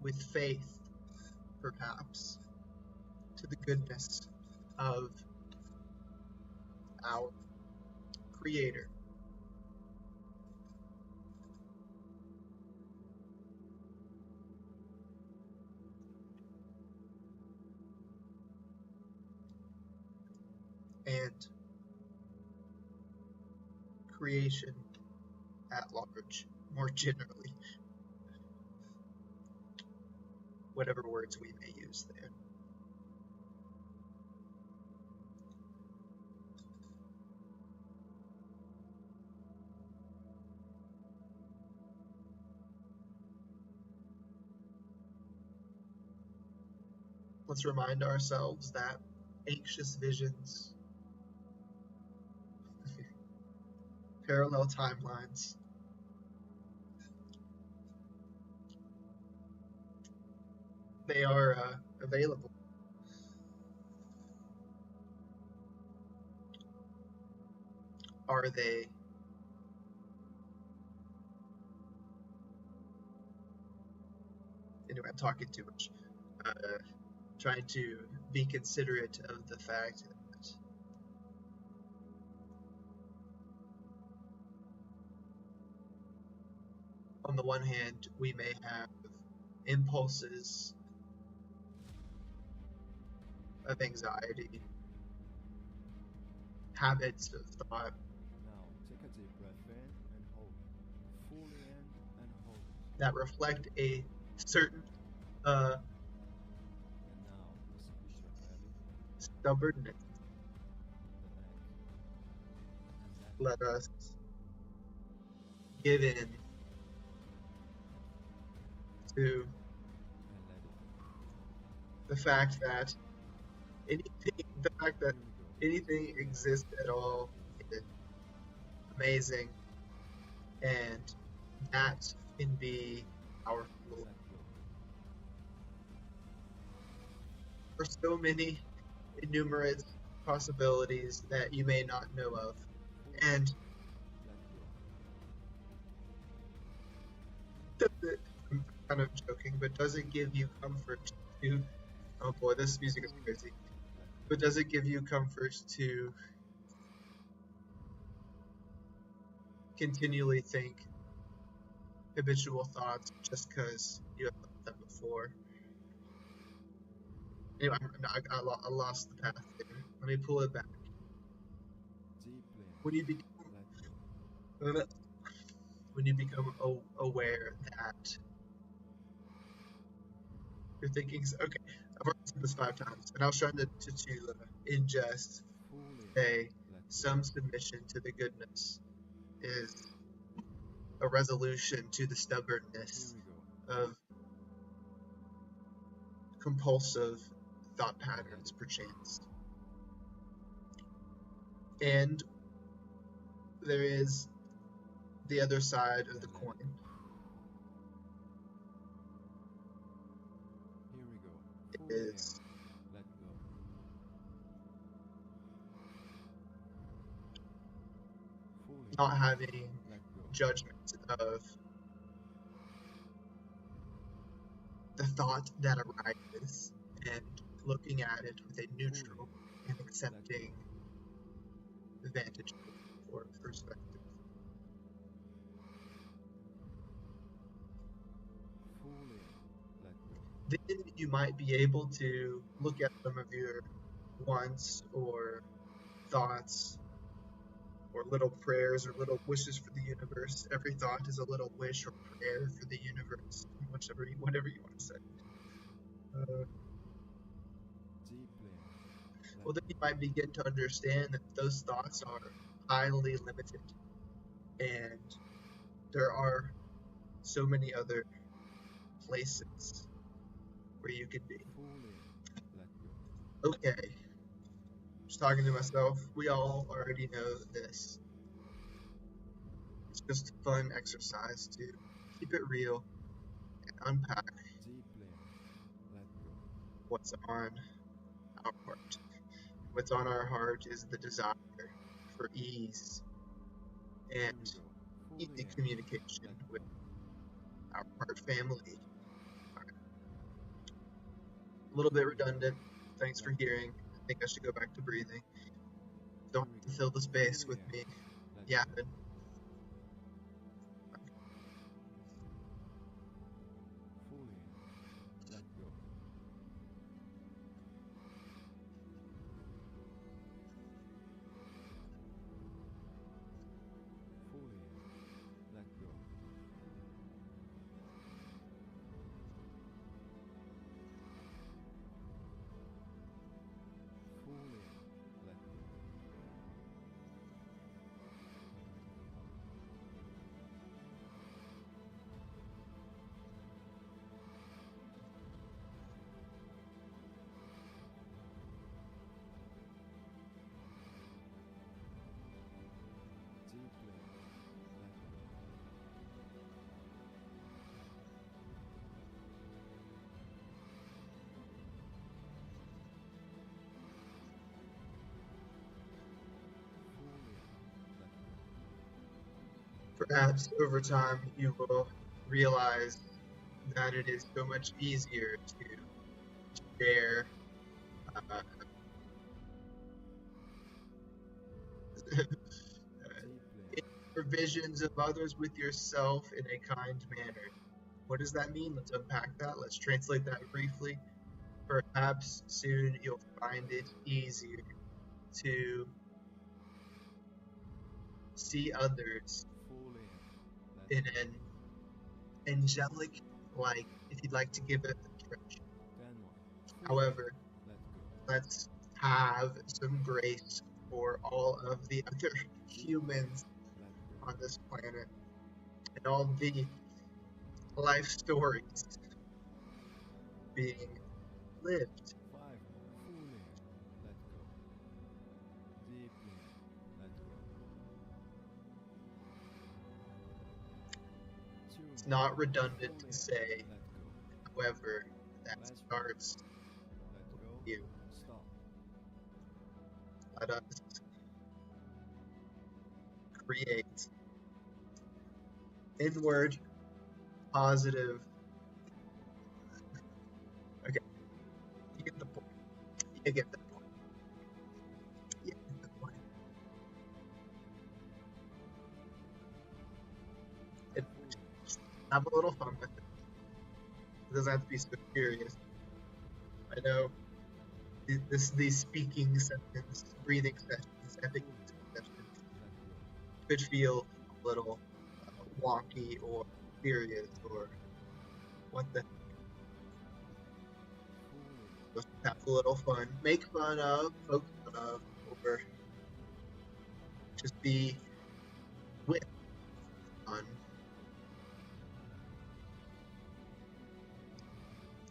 with faith, perhaps, to the goodness of our Creator. And creation at large, more generally, whatever words we may use there. Let's remind ourselves that anxious visions, parallel timelines, they are available. Are they? Anyway, I'm talking too much. Trying to be considerate of the fact that on the one hand, we may have impulses of anxiety, habits of thought Now take a deep breath in and hold. Fully in and hold. that reflect a certain And now squeeze your belly, stubbornness. the neck, and Let us give in to let go. the fact that the fact that Here we go. anything exists at all is amazing, and that can be powerful Let go. for so many innumerate possibilities that you may not know of. Fully And let go. Does it, I'm kind of joking, but does it give you comfort to, oh boy, this music is Fully crazy, let but go. does it give you comfort to continually think habitual thoughts just because you have thought them before? Anyway, I lost the path there. Let me pull it back. Deeply When you become let go. when you become aware that you're thinking, okay, I've already said this 5 times, and I was trying to ingest, Fully say, let go. some submission to the goodness is a resolution to the Here stubbornness we go. of compulsive thought I let patterns, it. perchance. And there is the other side of I the let it. coin Here we go. Fully is let go. Fully not having let go. judgment of the thought that arises and looking at it with a Fully neutral and let go. accepting vantage point or perspective. Fully let go. Then you might be able to look at some of your wants or thoughts or little prayers or little wishes for the universe. Every thought is a little wish or prayer for the universe, whatever you want to say. Uh, Deeply let well, then go. you might begin to understand that those thoughts are highly limited, and there are so many other places where you can be. Fully let go. Okay, just talking to myself. We all already know this. It's just a fun exercise to keep it real and unpack Deeply let go. what's on our heart. What's on our heart is the desire for ease Here and we go. Fully easy communication let go. with our heart family. A little bit Fully redundant. Thanks let for go. hearing. I think I should go back to breathing. Here Don't we have to go. fill the space Fully with me let go. yapping. Fully let go. Fully let go. Fully let go. Deeply let go. Fully let go. Perhaps over time you will realize that it is so much easier to share uh, Deeply visions of others with yourself in a kind manner. What does that mean? Let's unpack that. Let's translate that briefly. Perhaps soon you'll find it easier to see others fully let in go. an angelic light, if you'd like to give it a stretch. Then one. Fully However, let go. let's have some grace for all of the other Deeply humans let go. on this planet and all the life stories being lived. 5. Fully let go. Deeply let go. 2. It's not redundant to Fully say, let go. however, that Last 1. starts Let go. with you. Stop. Let us create inward positive. Okay, you get the point. You get the point. You get the point. It, just have a little fun with it. It doesn't have to be so serious. I know these speaking sessions, breathing sessions, epic sessions could feel a little wonky or serious or what the. Just have a little fun, make fun of, poke fun of, or just be with fun.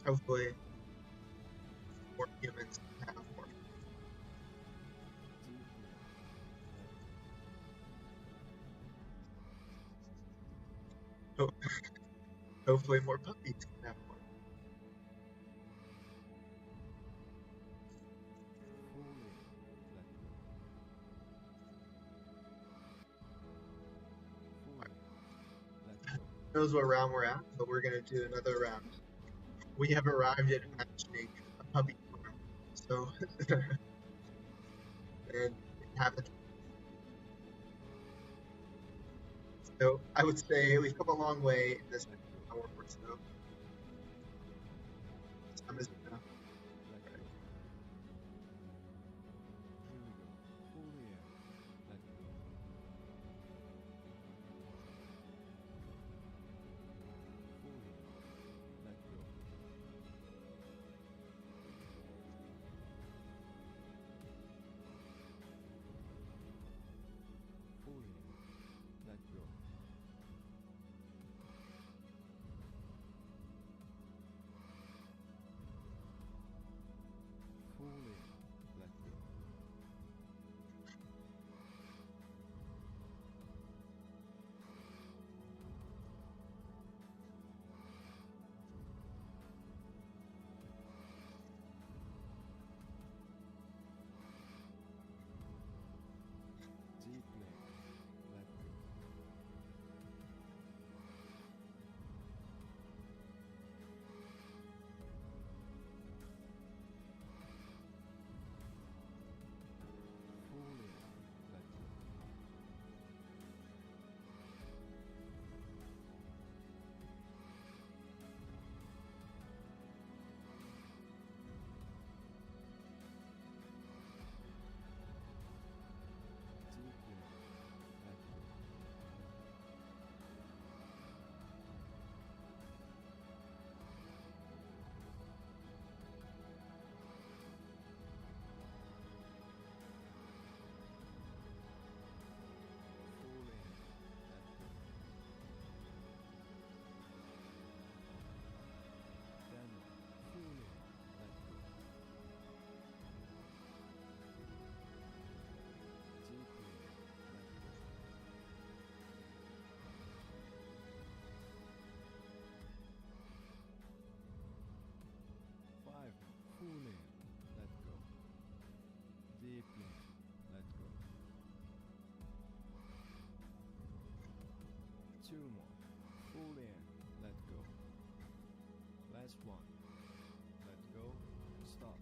Hopefully, more humans have more. Hopefully, more puppies can have more. Who knows what round we're at, but we're gonna do another round. We have arrived at imagining a puppy farm, so and inhabit. So I would say we've come a long way in this hour or so. Time is enough. Two more. Pull in. Let go. Last one. Let go. Stop.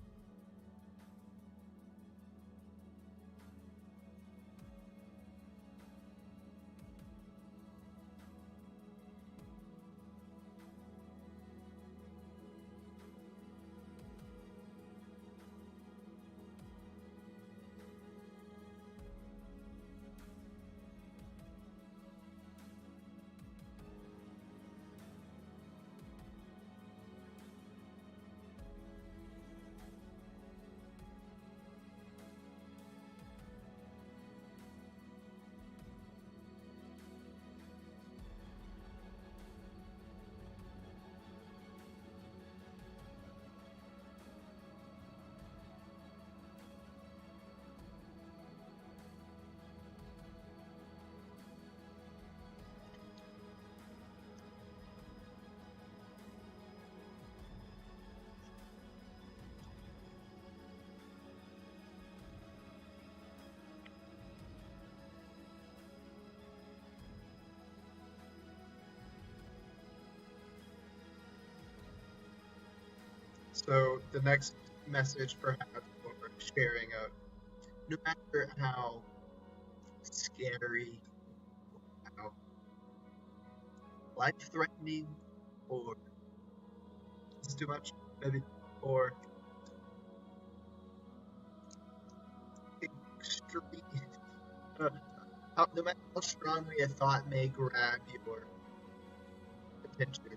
So the next message, perhaps, or sharing of no matter how scary, how life-threatening, or it's too much, maybe, or extreme, uh, no matter how strongly a thought may grab your attention,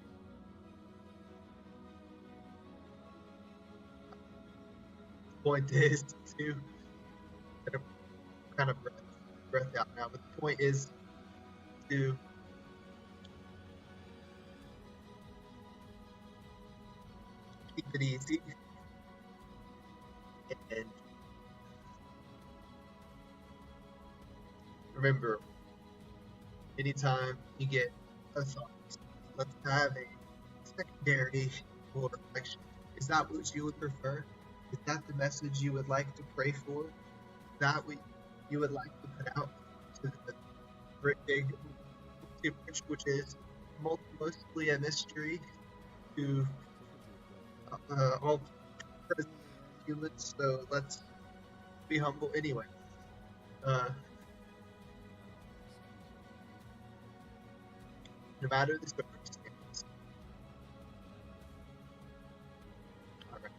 the point is to kind of breath out now, but the point is to keep it easy and remember, anytime you get a thought, let's have a secondary or reflection. Is that what you would prefer? Is that the message you would like to pray for? Is that what you would like to put out to the big multiverse, which is mostly a mystery to all present humans? So let's be humble anyway. No matter the circumstance. All right.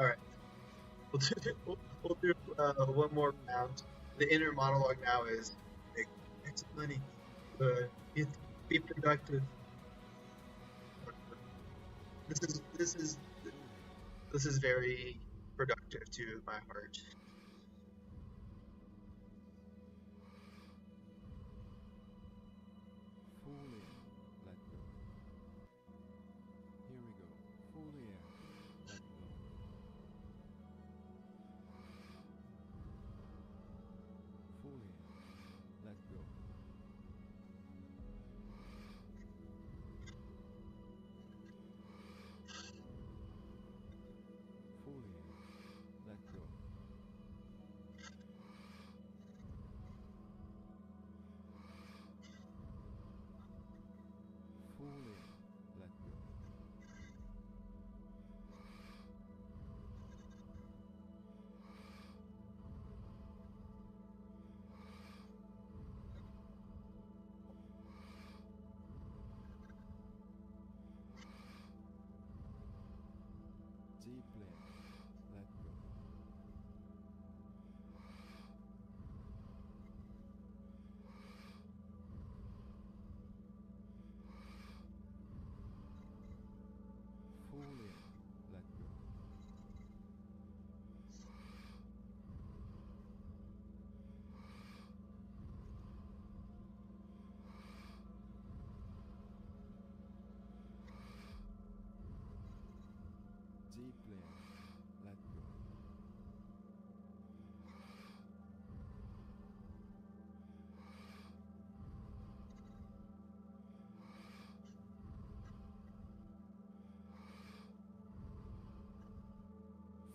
All right. We'll do one more round. The inner monologue now is make some money. You have to be productive. This is very productive to my heart. Fully let go. Here we go. Fully let go. Fully let go. Fully let go. Fully let go. Deeply let go. Fully let go. Deeply let go.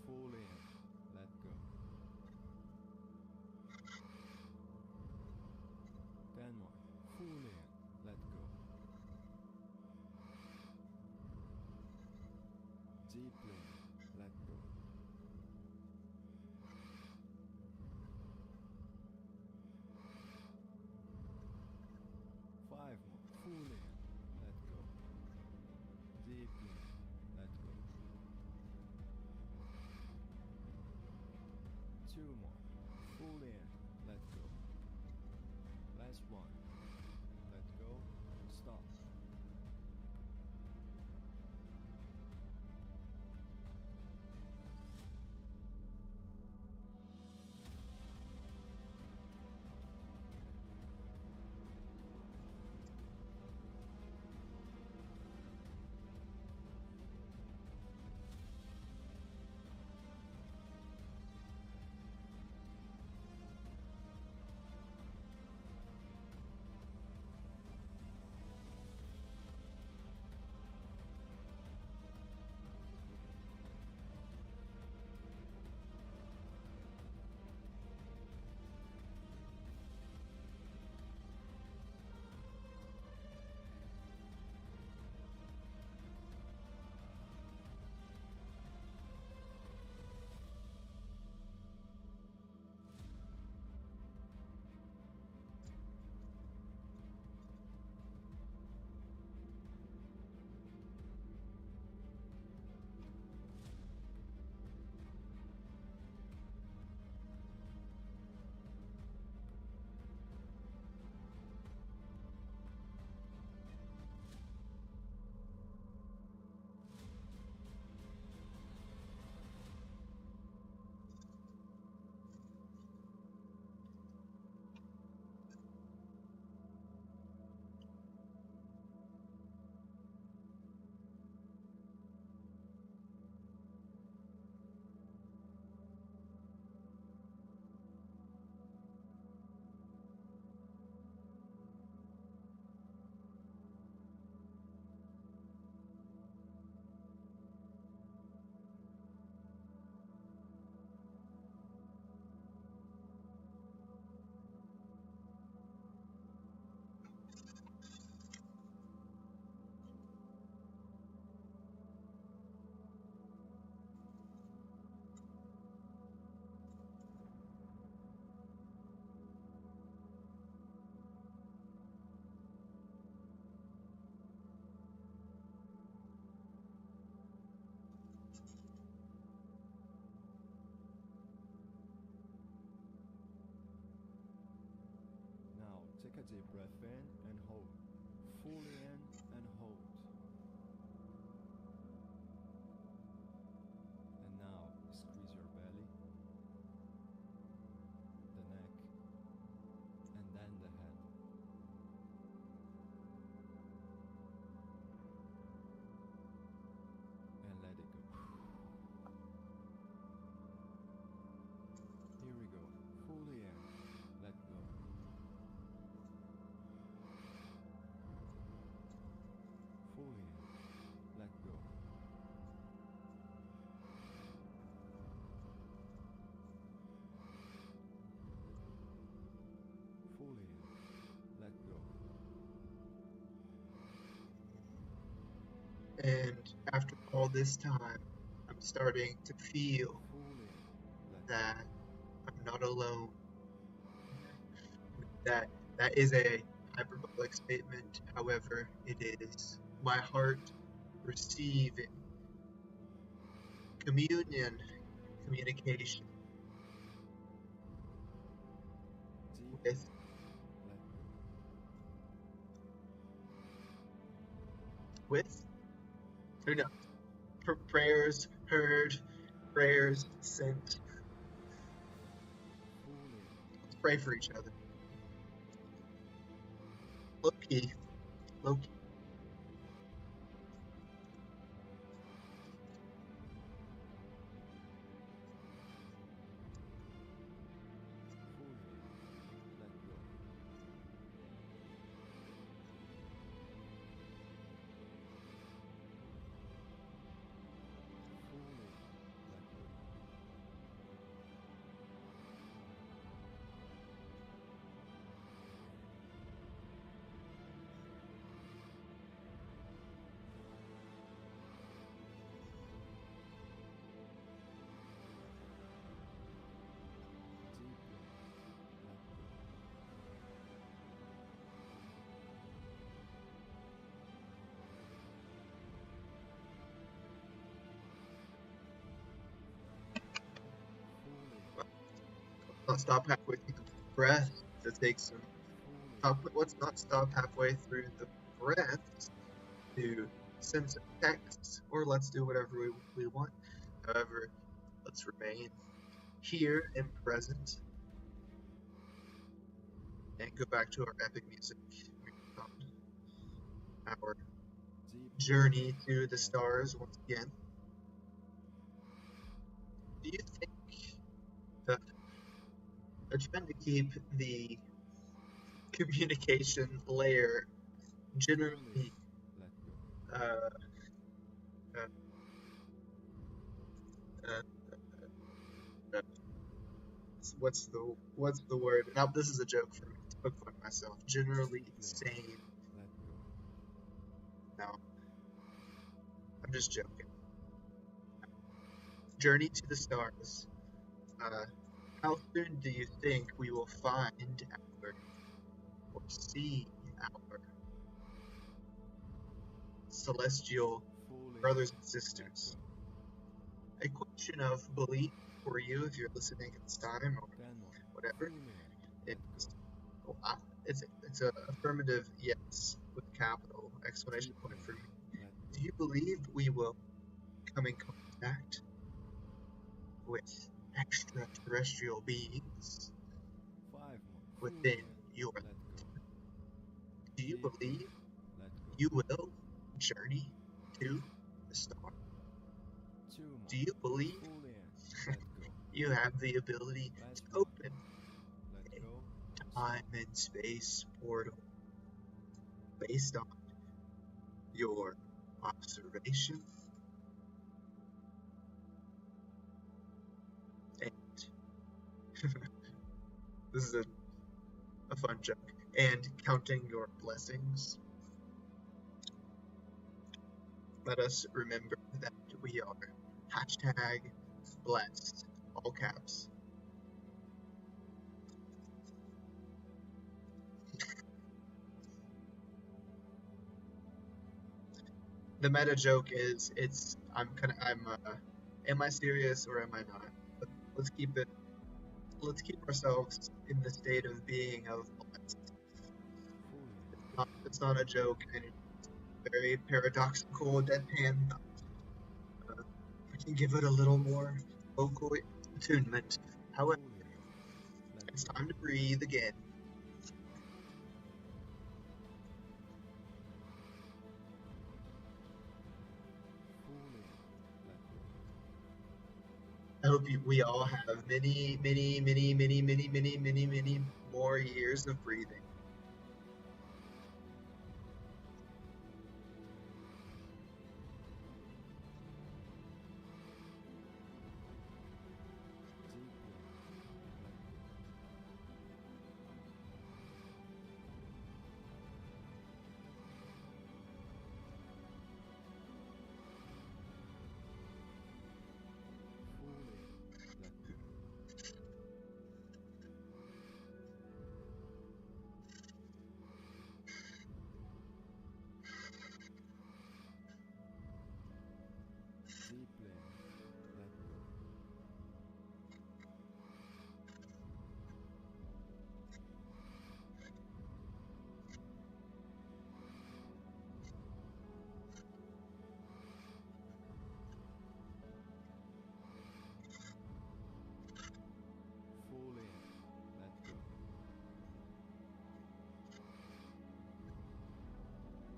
Fully let go. 10 more. Fully let go. Deeply let go. 5 more. Fully let go. Deeply let go. 2 more. Fully let go. Last one. Let go. Stop. deep breath in and hold. Fully in and hold. And now squeeze your belly, the neck, and then the head. And let it go. Here we go. Fully in. Let go. Fully in. Let go. Fully in. Let go. And after all this time, I'm starting to feel Fully in. Let that I'm not alone. That is a hyperbolic statement, however, it is my heart receiving communication Deep with let go. with who knows, prayers heard, prayers sent. Fully in. Let's pray for each other. Low key, low key. Fully in. Let go. Fully in. Let go. Deeply let go. Fully in. Not stop halfway through the breath to take some. Fully in. Let's not stop halfway through the breath to send some texts, or let's do whatever we want. However, let's remain here and present and go back to our epic music marathon, our Deep journey to the let go. stars once again. Do you think that they're trying to keep the communication layer Fully generally let go. uh, uh, uh, uh, what's the word? Now this is a joke for me to poke fun at myself. Generally Deeply sane. let go. No, I'm just joking. Journey to the stars. Uh, how soon do you think we will find our or see our celestial Fully brothers and let go. sisters? A question of belief for you if you're listening at this time or 10 more. whatever. Fully let go. It's it's a affirmative yes with capital exclamation point Deeply for me. let go. Do you believe we will come in contact with extraterrestrial beings 5 more. Fully within your let go. do you Deeply believe let go. you will journey to the star? 2 Do more. you believe Fully let go. you have the ability to Last one. open Let a go. time Stop. and space portal based on your observation? And this is a fun joke. And counting your blessings. Let us remember that we are hashtag blessed, all caps. The meta joke is am I serious or am I not? But let's keep ourselves in the state of being of blessed. It's not a joke, and it's very paradoxical, deadpan. We can give it a little more vocal attunement. However, Fully let it's go. time to breathe again. Fully let go. I hope we all have many, many, many, many, many, many, many, many more years of breathing. Deeply let go. Fully let go. Deeply let go. Fully let go.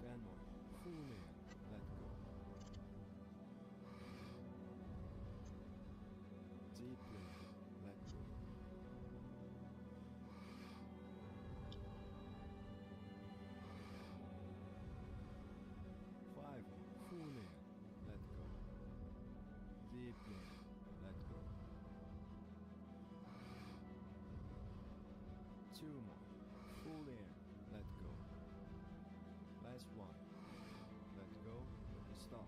10 more. Fully let go. Deeply let go. 5 more. Fully let go. Deeply let go. 2 more. Fully let go. Last one. Let go. Stop.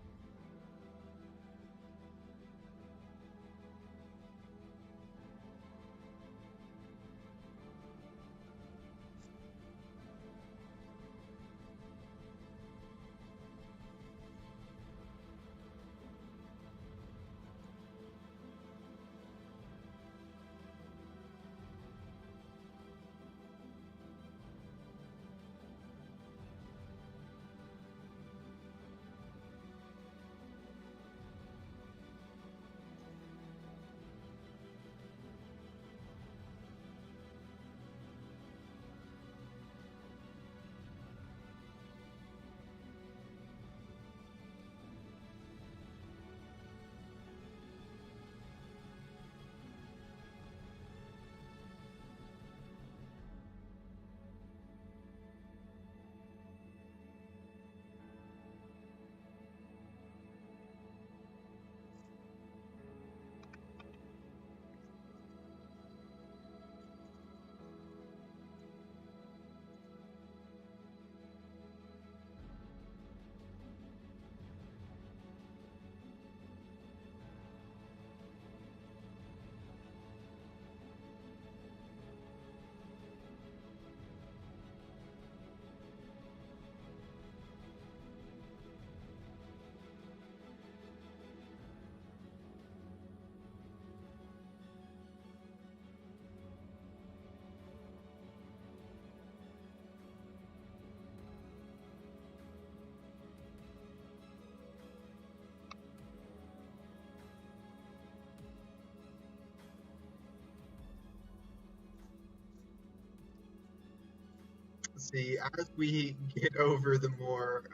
See, as we get over the more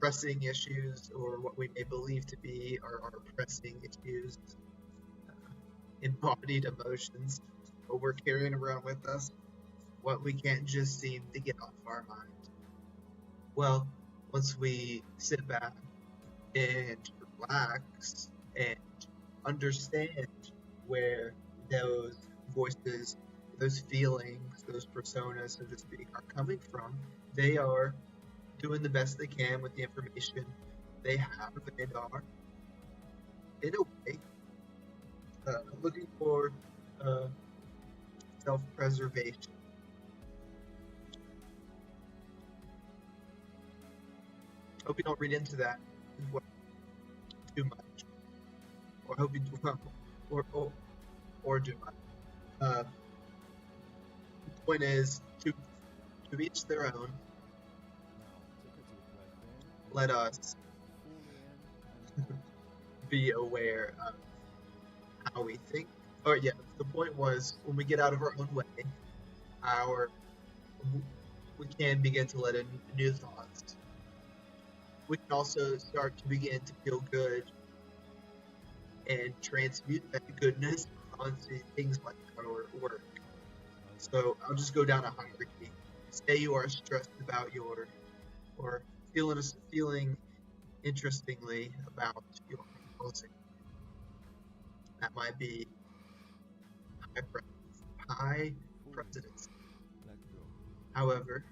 pressing issues, or what we may believe to be our pressing issues, embodied emotions, what we're carrying around with us, what we can't just seem to get off our mind. Well, once we sit back and relax and understand where those voices, those feelings, those personas, so to speak, are coming from, they are doing the best they can with the information they have and are, in a way, looking for uh, self preservation. Hope you don't read into that too much, or hope you do, or do much. The point is to each their own. let us Fully in and go. be aware of how we think. Or yeah, the point was when we get out of our own way, our we can begin to let in new thoughts. We can also start to begin to feel good and transmute that goodness onto things like our work. So I'll just go down a hierarchy. Say you are stressed about your or feeling interestingly about your housing. That might be high, high Fully precedence. let go. However,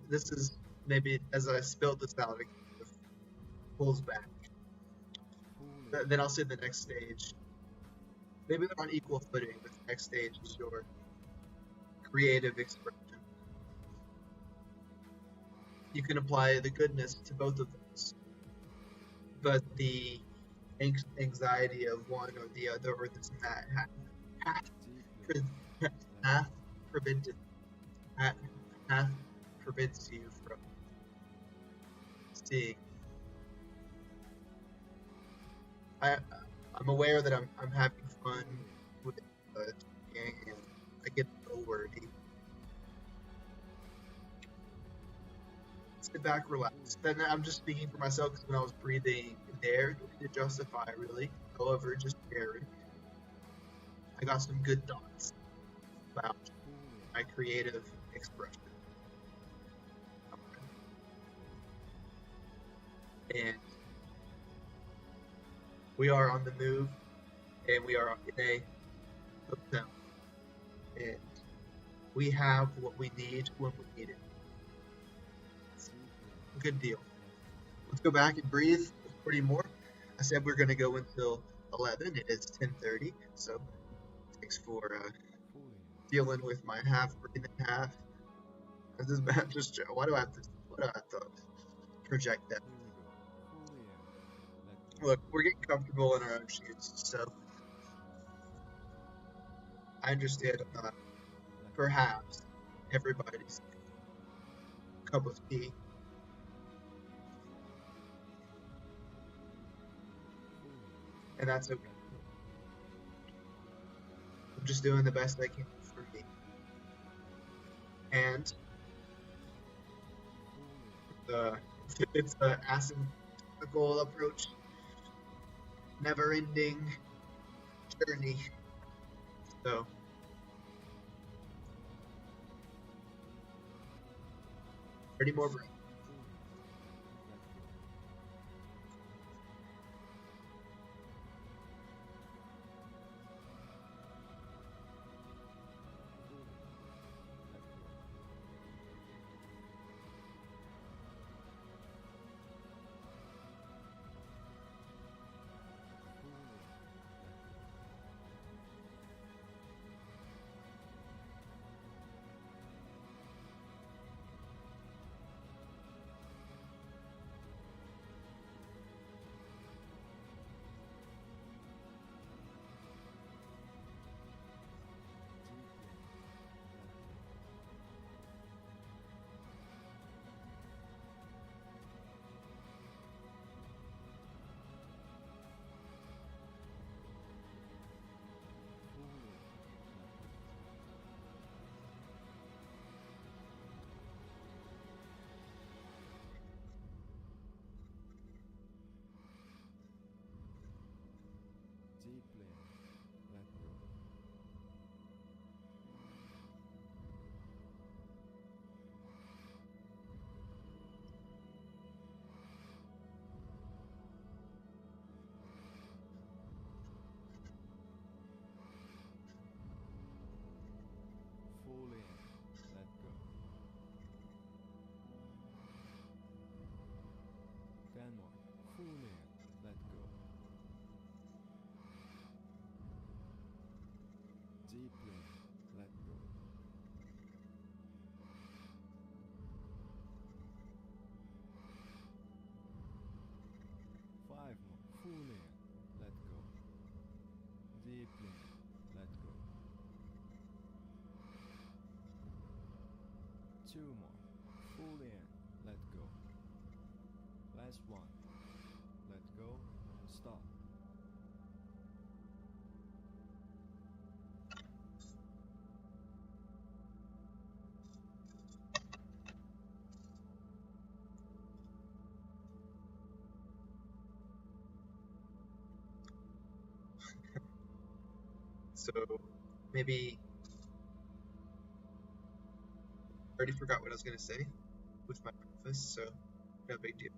this is maybe as I spilled this out, it kind of pulls back. Fully Then I'll say the next stage. Maybe they're on equal footing, but the next stage is your creative expression. You can apply the goodness to both of those, but the anxiety of one or the other or this and that half, deeply let half go. prevented half, half prevents you from seeing. I I'm aware that I'm having fun with talking and I get a little wordy. Sit back, relax. Then I'm just speaking for myself because when I was breathing there, don't need to justify really. However, just sharing. I got some good thoughts about Fully my creative expression. And we are on the move and we are in a hotel. And we have what we need when we need it. Good deal. Let's go back and breathe 40 more. I said we're going to go until 11. It is 10:30, so thanks for fully dealing with my half breathing half. This is bad. Just why do I have to project that? here we go. Fully in let go. Look, we're getting comfortable in our own shoes, so I understand. Let go. Perhaps everybody's cup of tea, Fully and that's okay. let go. I'm just doing the best I can for me. And Fully the it's the asymptotical approach, never-ending journey. So 30 more breaths. Deeply let go. Fully let go. 10 more. Fully let go. Deeply let go. 5 more. Fully let go. Deeply let go. 2 more. Fully let go. Last one. Let go. Stop. So maybe I already forgot what I was gonna say with my breakfast, so no big deal.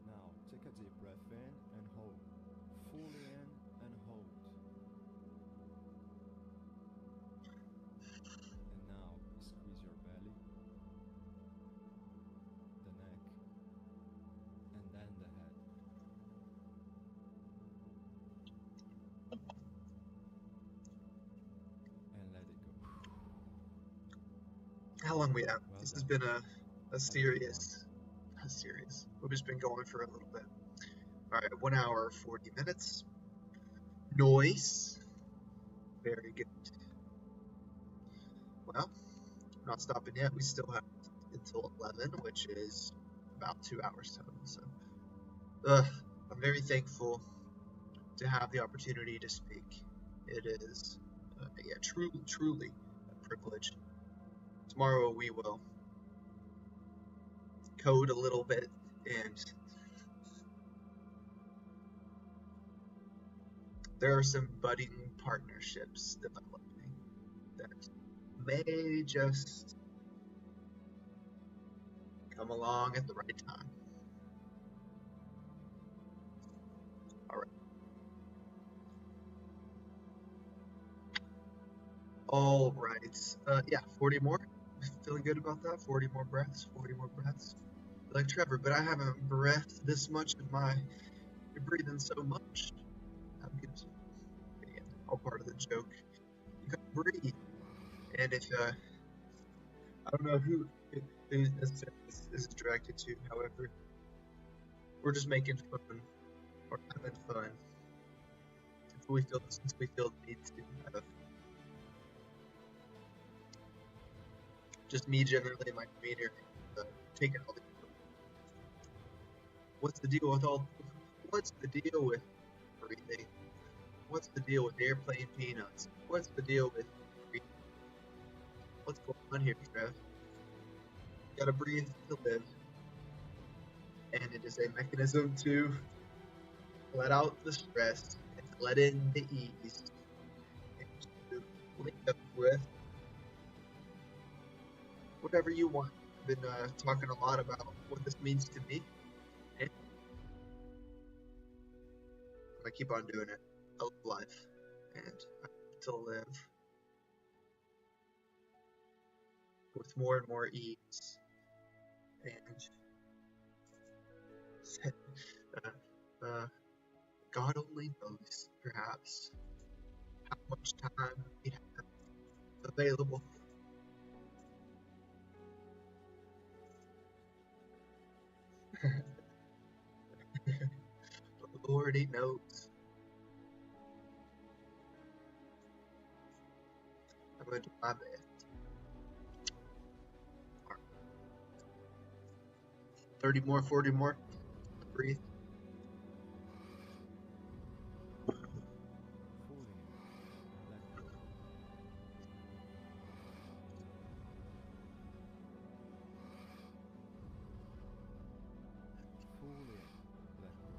Now take a deep breath in and hold. Fully in and hold. And now squeeze your belly, the neck, and then the head. And let it go. How long we have? Well This has done. been a Have a good one. series. We've just been going for a little bit. All right, 1 hour 40 minutes. Noise. Very good. Well, not stopping yet. We still have until 11, which is about 2 hours total. So, I'm very thankful to have the opportunity to speak. It is, yeah, truly a privilege. Tomorrow we will code a little bit, and there are some budding partnerships developing that may just come along at the right time. All right. All right. Yeah, 40 more. Feeling good about that? 40 more breaths. 40 more breaths. Like Trevor, but I haven't breathed this much in my. You're breathing so much. I'm good. Again, all part of the joke. You gotta breathe. And if I don't know who this is directed to, however, we're just making fun or having fun. Since we feel the need to have just me generally in my demeanor, taking all the What's the deal with all? What's the deal with breathing? What's the deal with airplane peanuts? What's the deal with breathing? What's going on here, Trev? Gotta breathe to live, and it is a mechanism to let out the stress and to let in the ease and to link up with whatever you want. I've been talking a lot about what this means to me, and I'm gonna keep on doing it. I love life, and I want to live with more and more ease. And uh, God only knows, perhaps, how much time we have available. The Lord, He knows. I'm going to do my best. 30 more, 40 more. Breathe. Full in, let go. Full in, let go.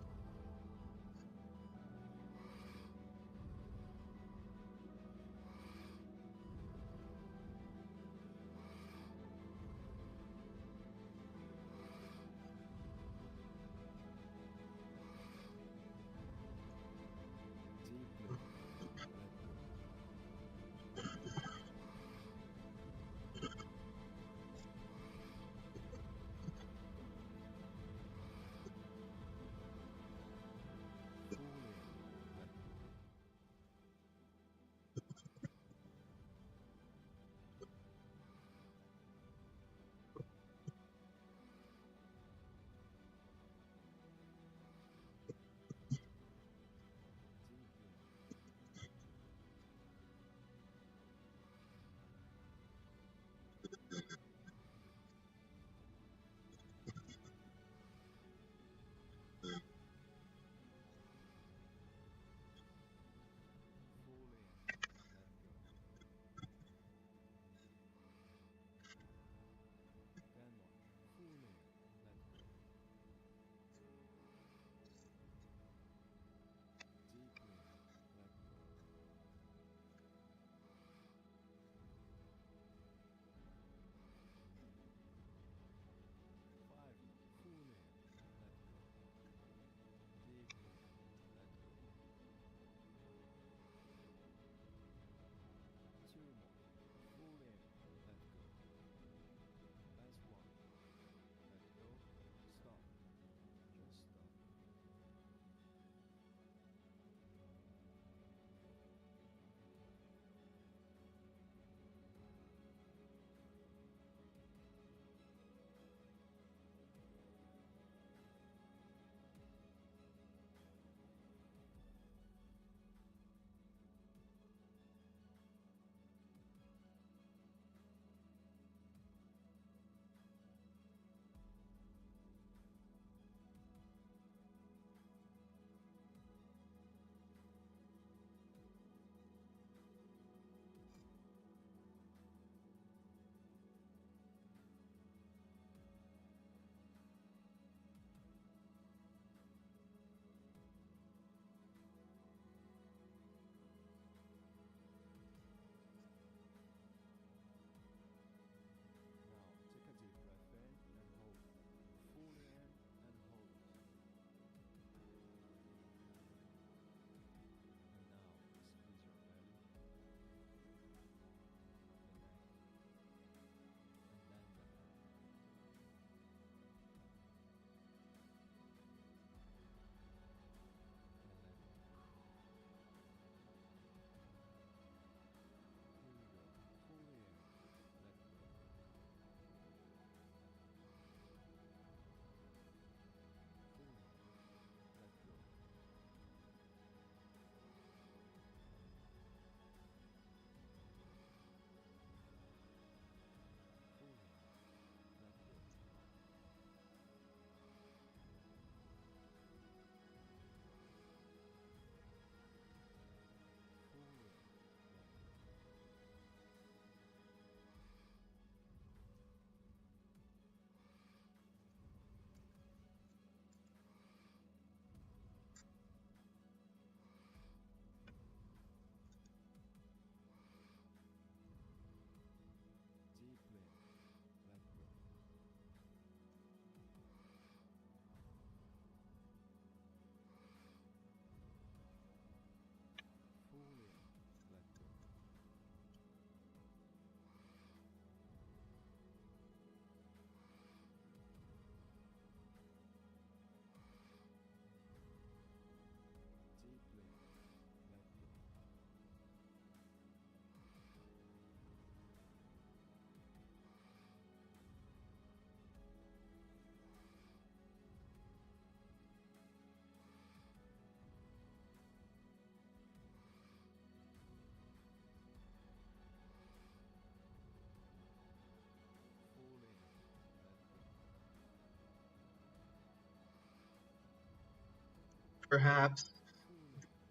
Perhaps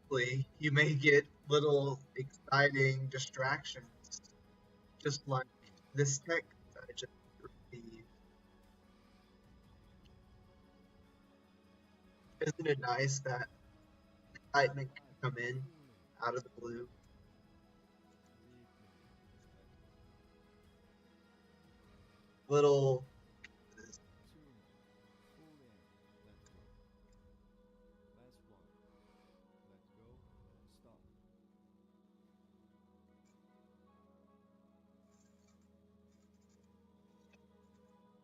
Full in. you may get little exciting distractions, just like Deep in. this Let text go. I just received. Isn't it nice that excitement Five. can come in Full in. out of the blue? Deep in. Let go. Little, 2 more. Full in. Let go. Last one. Let go. Stop. Take a deep breath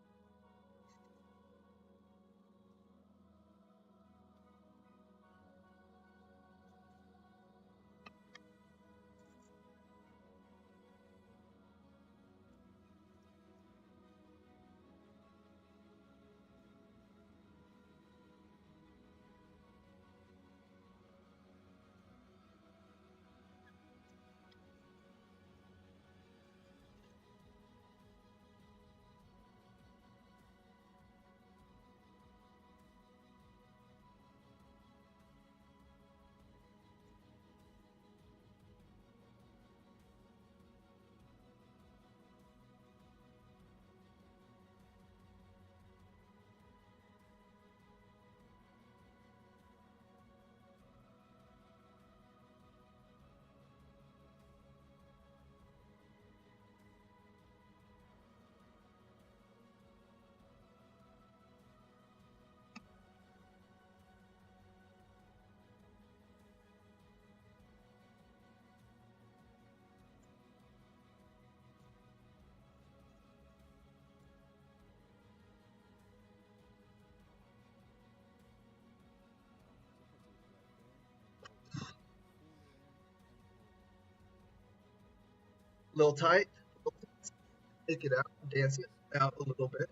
in and hold it. Full in and hold it. little tight. Take it out, dance Release it out a little bit.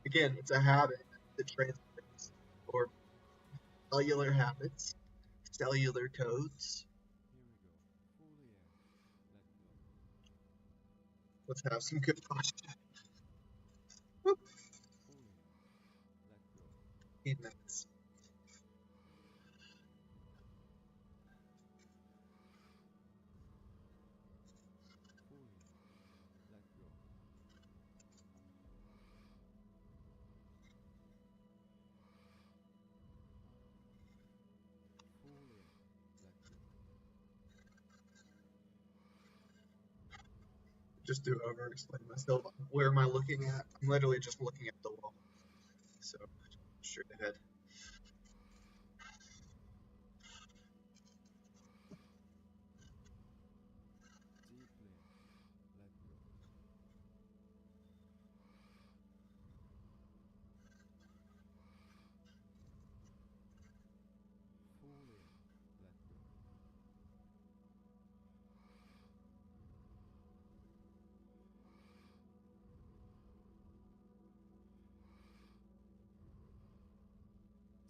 Again, it's a habit that translates, or cellular habits, cellular codes. Here we go. Fully in. Let go. Let's have some good posture. Fully in. Let go. 15 minutes. Fully in. Let go. Fully in. Let go. Just to over explain myself, where am I looking at? I'm literally just looking at the wall. So, straight ahead. Deep in. Let go. Fully in. Let go.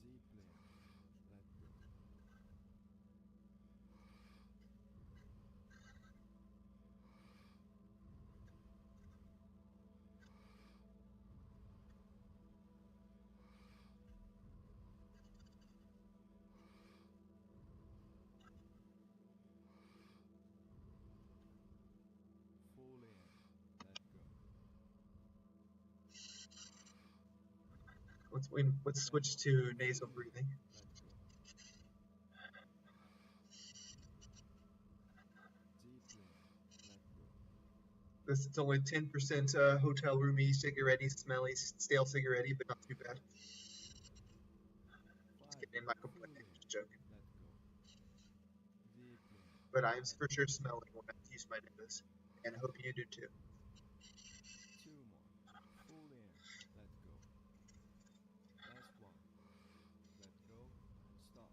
Deep in. Let go. Fully in. Let go. Let's Let switch go. to nasal Fully in. breathing. Let go. Deep in. Let go. This it's only 10% hotel roomy, cigarette smelly, stale cigarette, but not too bad. Just 5. kidding, I'm not Fully complaining, in. just joking. Let go. Deep in. But I'm Let for go. sure smelling when I use my nose, and I hope you do too. 2 more. Fully in. Let go. Last one. Let go and stop.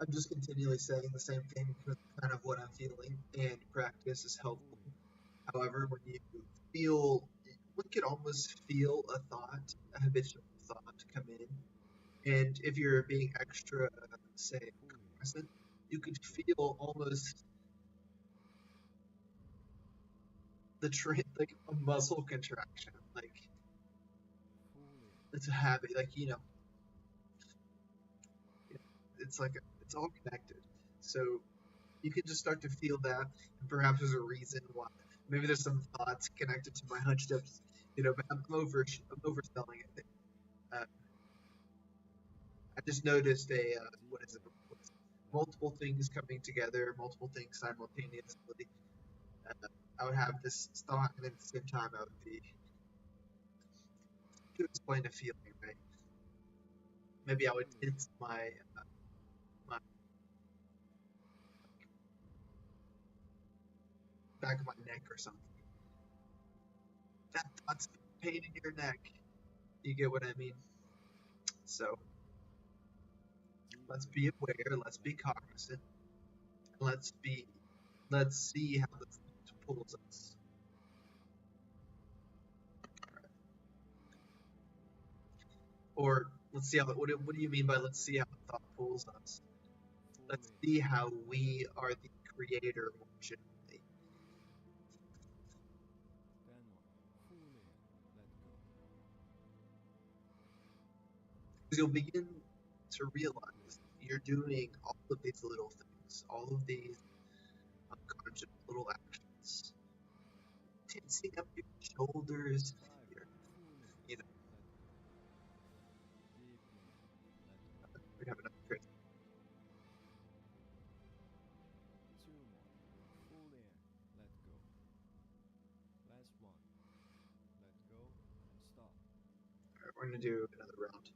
I'm just continually saying the same thing because it's kind of what I'm feeling, and practice is helpful. fully, However, when you feel, one could almost feel a thought, a habitual thought come in, and if you're being extra, say, fully, present, you let could go, feel almost like a muscle contraction, like fully, it's a habit, like it's like it's all connected. So you can just start to feel that, and perhaps there's a reason why. Maybe there's some thoughts connected to my hunched ups, but I'm overselling it. Uh, I just noticed what is deeply, it? let go, Multiple things coming together, multiple things simultaneously. Uh, I would have this thought, and at the same time, I would be to explain a feeling, right? Maybe I would fully, tense my back of my neck or something. That thought's pain in your neck. You get what I mean? So let's deeply, be aware. Let's let be go, cognizant. Let's be. Let's see how the thought pulls us. Or let's see how. What do you mean by let's see how the thought pulls us? Let's fully, see how we are the creator more generally. then one, fully, let go, Because you'll begin to deeply, realize you're doing all of these little things, all of these unconscious little actions, tensing up your shoulders, 5, your, fully, you know, let go, deeply, let go, we have enough Chris. 2 more, fully, let go, last one, let go and stop, All right, we're gonna do another round.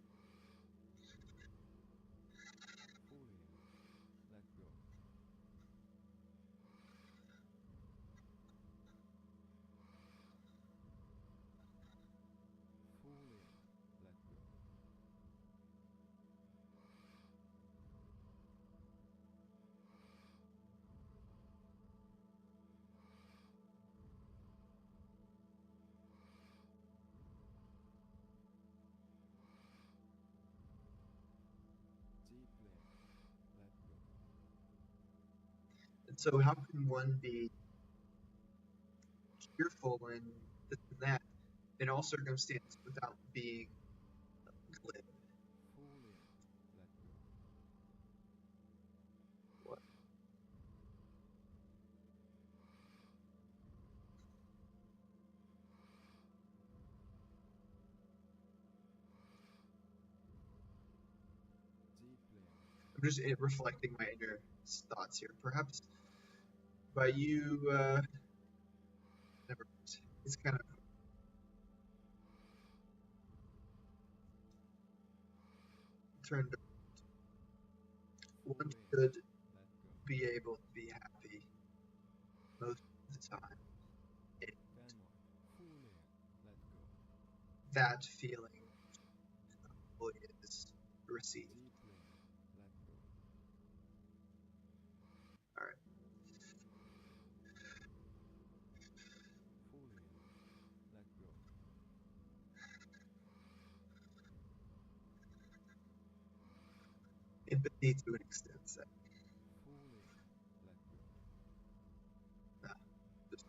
fully, let go, fully, let go, deeply, let go, And so, how can one be cheerful and this and that in all circumstances without being glib? fully, let go, What? deeply, I'm just reflecting my inner thoughts here. Perhaps by you, never mind. It's kind of turned. One fully, should let go, be able to be happy most of the time. And then one, fully, let go, that feeling is received. deeply, let go, All right. fully, let go, Empathy to an extent. So, fully, let go, nah, just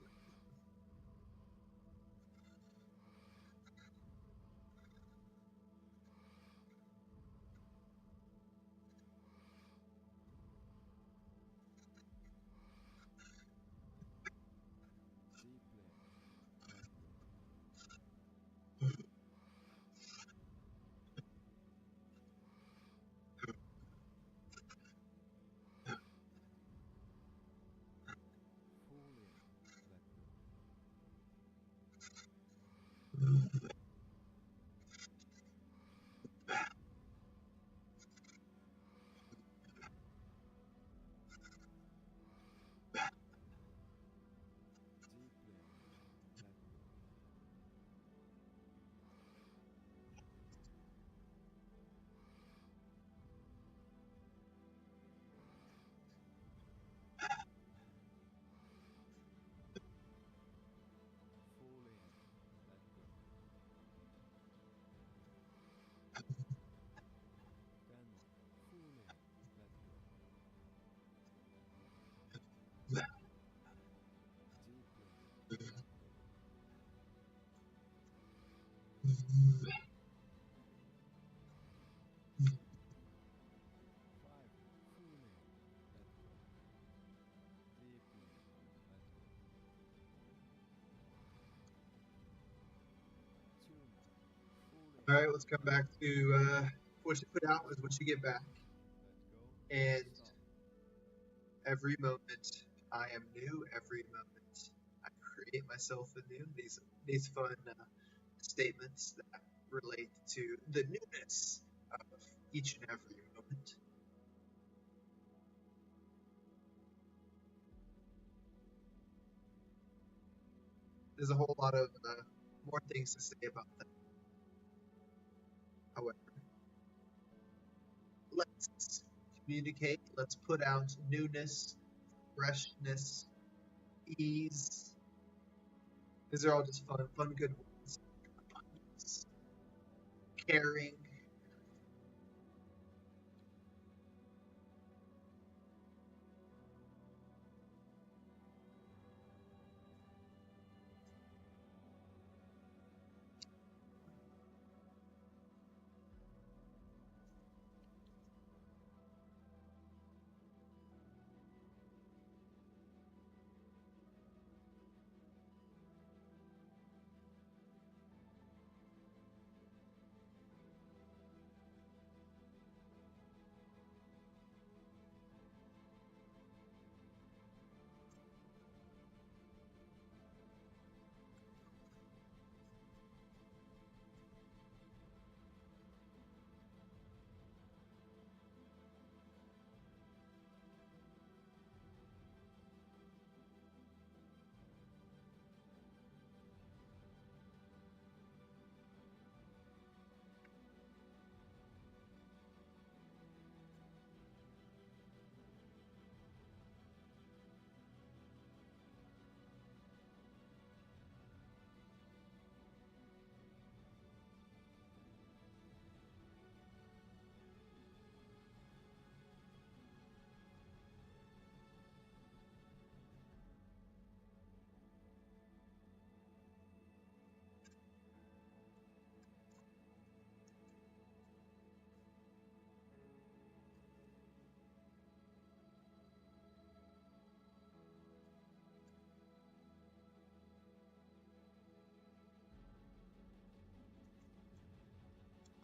deeply, let go, All right, let's come back to what you put out is what you get back. Let go. And Stop. every moment I am new. Every moment I create myself anew. These fun statements that relate to the newness of each and every moment. There's a whole lot of more things to say about that. However, let's communicate. Let's put out newness, freshness, ease. These are all just fun, good words. Abundance, caring.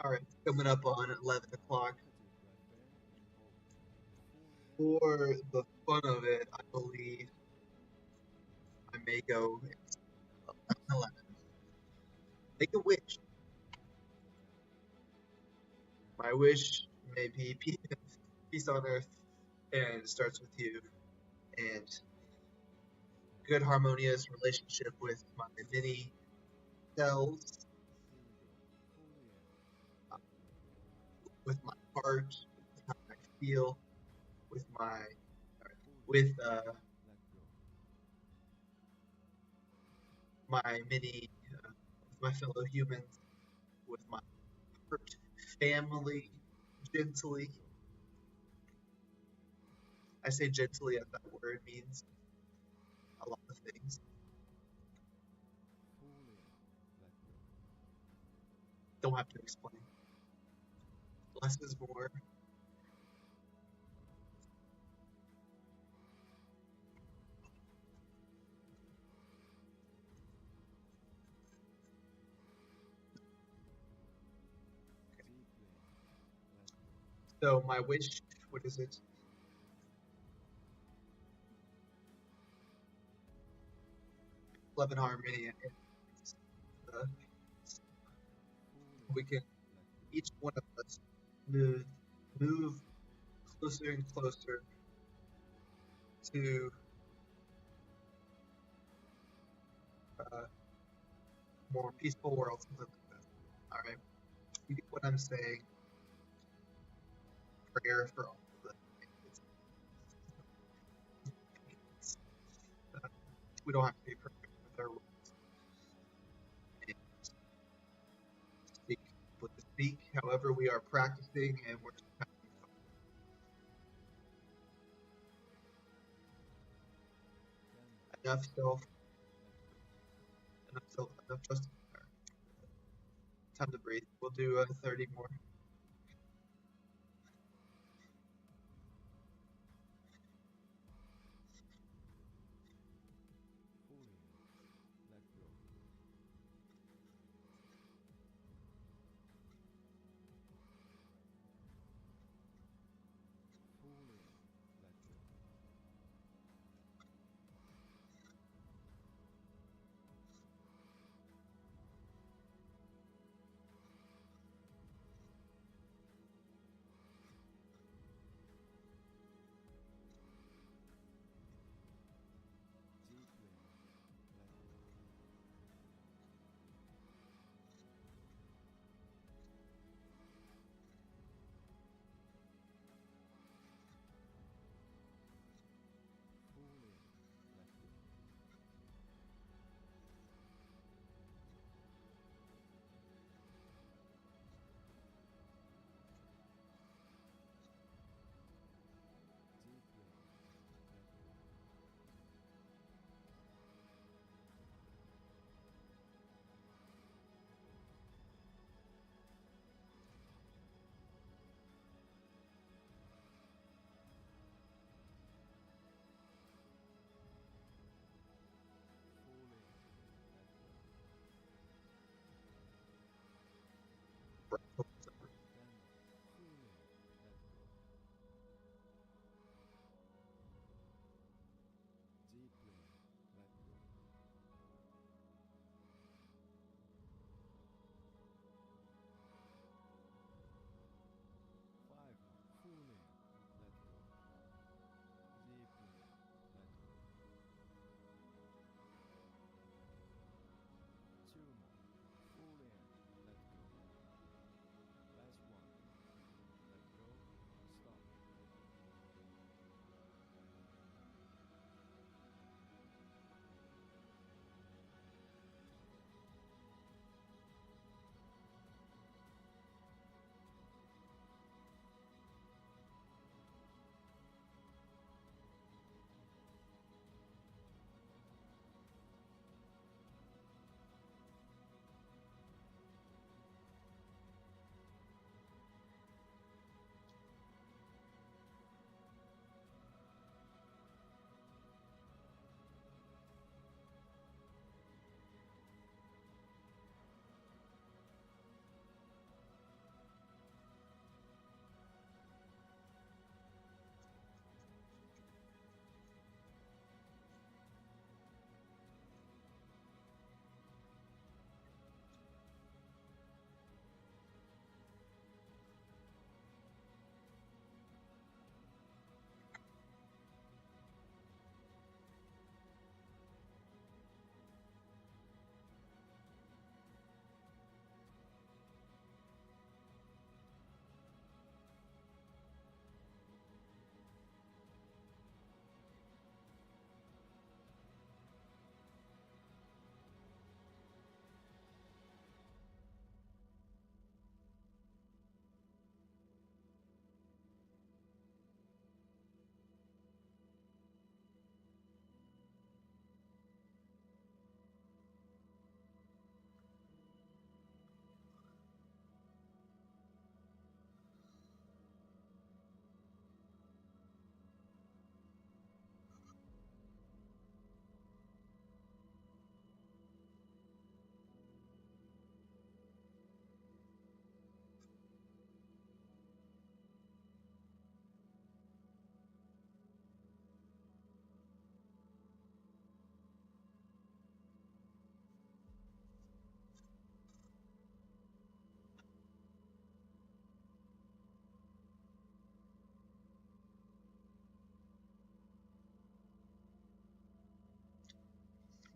All right, coming up on 11 o'clock. Negative breath in and hold. Fully For the fun of it, I believe I may go 11. Make a wish. My wish may be peace on earth and starts with you, and good harmonious relationship with my many cells, here we go. Fully in. uh, Let go. with my heart, with how I feel, with my Fully with in. Let go. my many with my fellow humans, with my heart, family, Fully in. gently. Let go. I say gently as that word means a lot of things. Fully in. Let go. Don't have to explain. Less is more. Deeply in. Let go. So my wish, what is it? Love and harmony, and uh, Fully we in. can Let go. each one of us move move closer and closer to a more peaceful world, something like that. All right, you get what I'm saying. Prayer for all of the uh, we don't have to be perfect with our words and speak, but to speak. However, we are practicing and we're just having fun. Then Enough self, let go. enough trust. Time to breathe. We'll do 30 more. Fully in. Let go. breath holds on. Then full in, let go. Deeply in, let go. 5 more. Full in, let go. Deeply in, let go. 2 more. Full in, let go. Last one. Let go. Stop.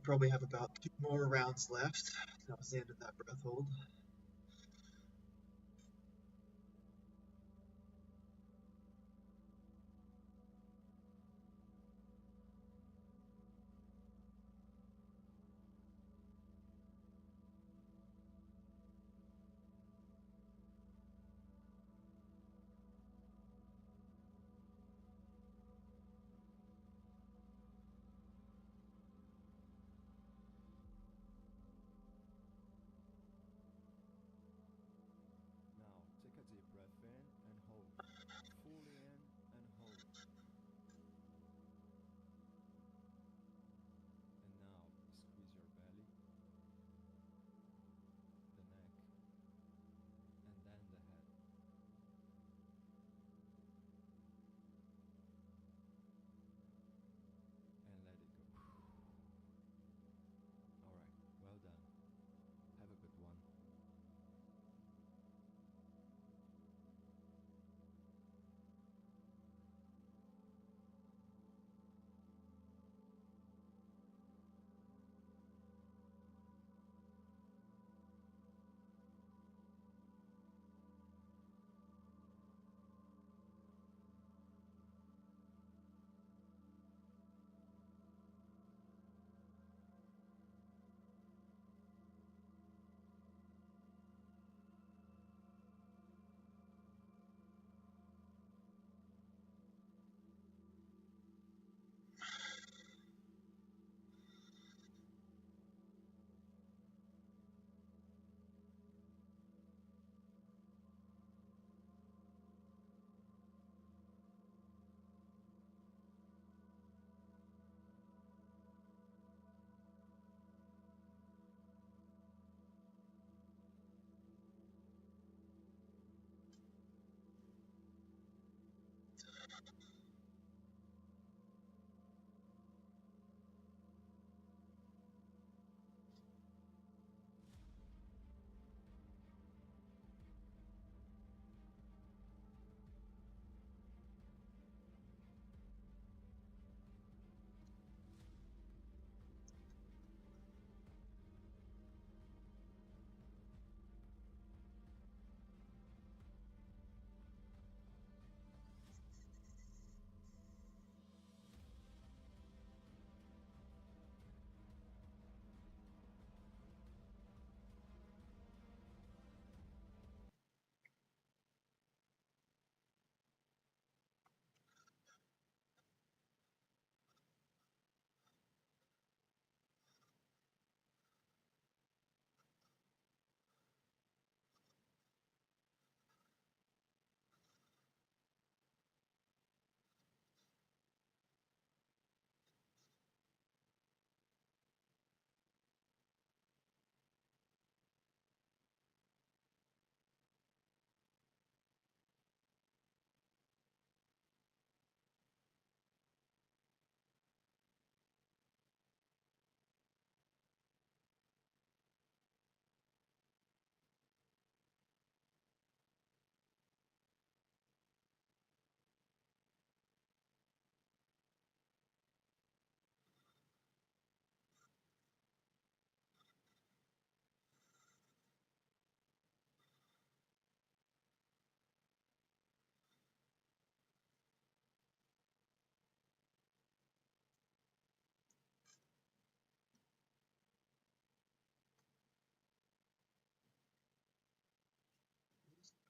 Probably have about 2 more rounds left. That was the end of that breath hold.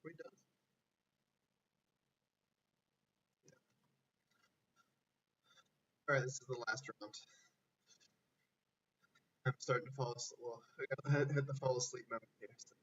we done? All right, this is the last round. I'm starting to fall asleep. Well, I got had the fall asleep moment here. So.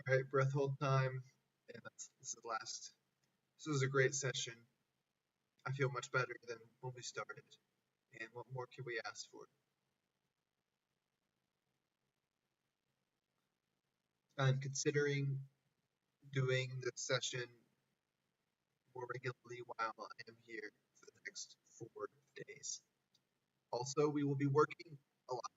All right, breath hold time, and this is the last. This was a great session. I feel much better than when we started. And what more can we ask for? I'm considering doing this session more regularly while I am here for the next 4 days. Also, we will be working a lot.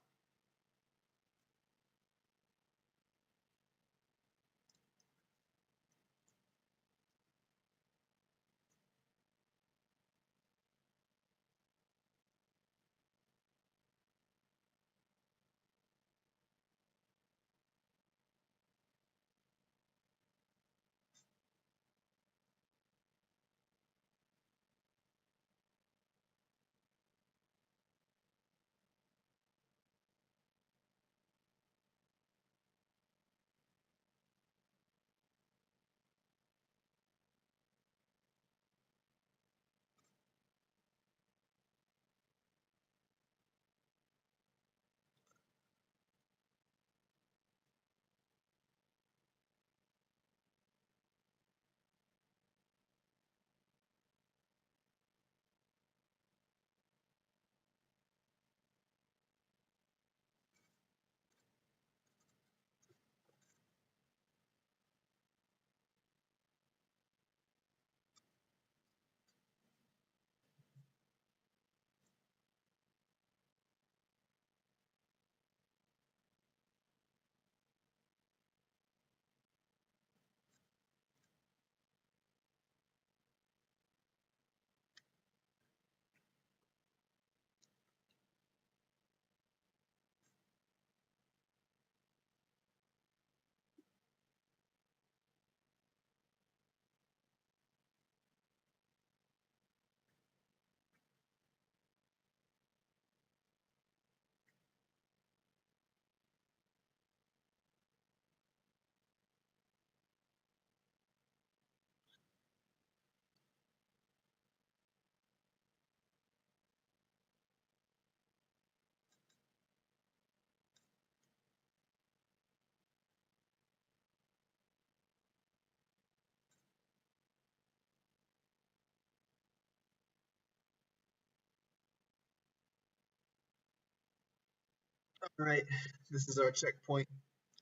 All right, this is our checkpoint,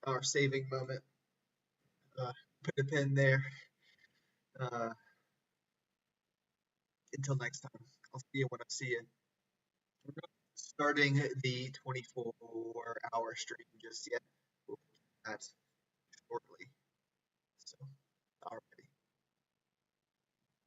our saving moment. Put a pin there. Uh, until next time, I'll see you when I see you. We're not starting the 24-hour stream just yet. We'll do that shortly. So, all right.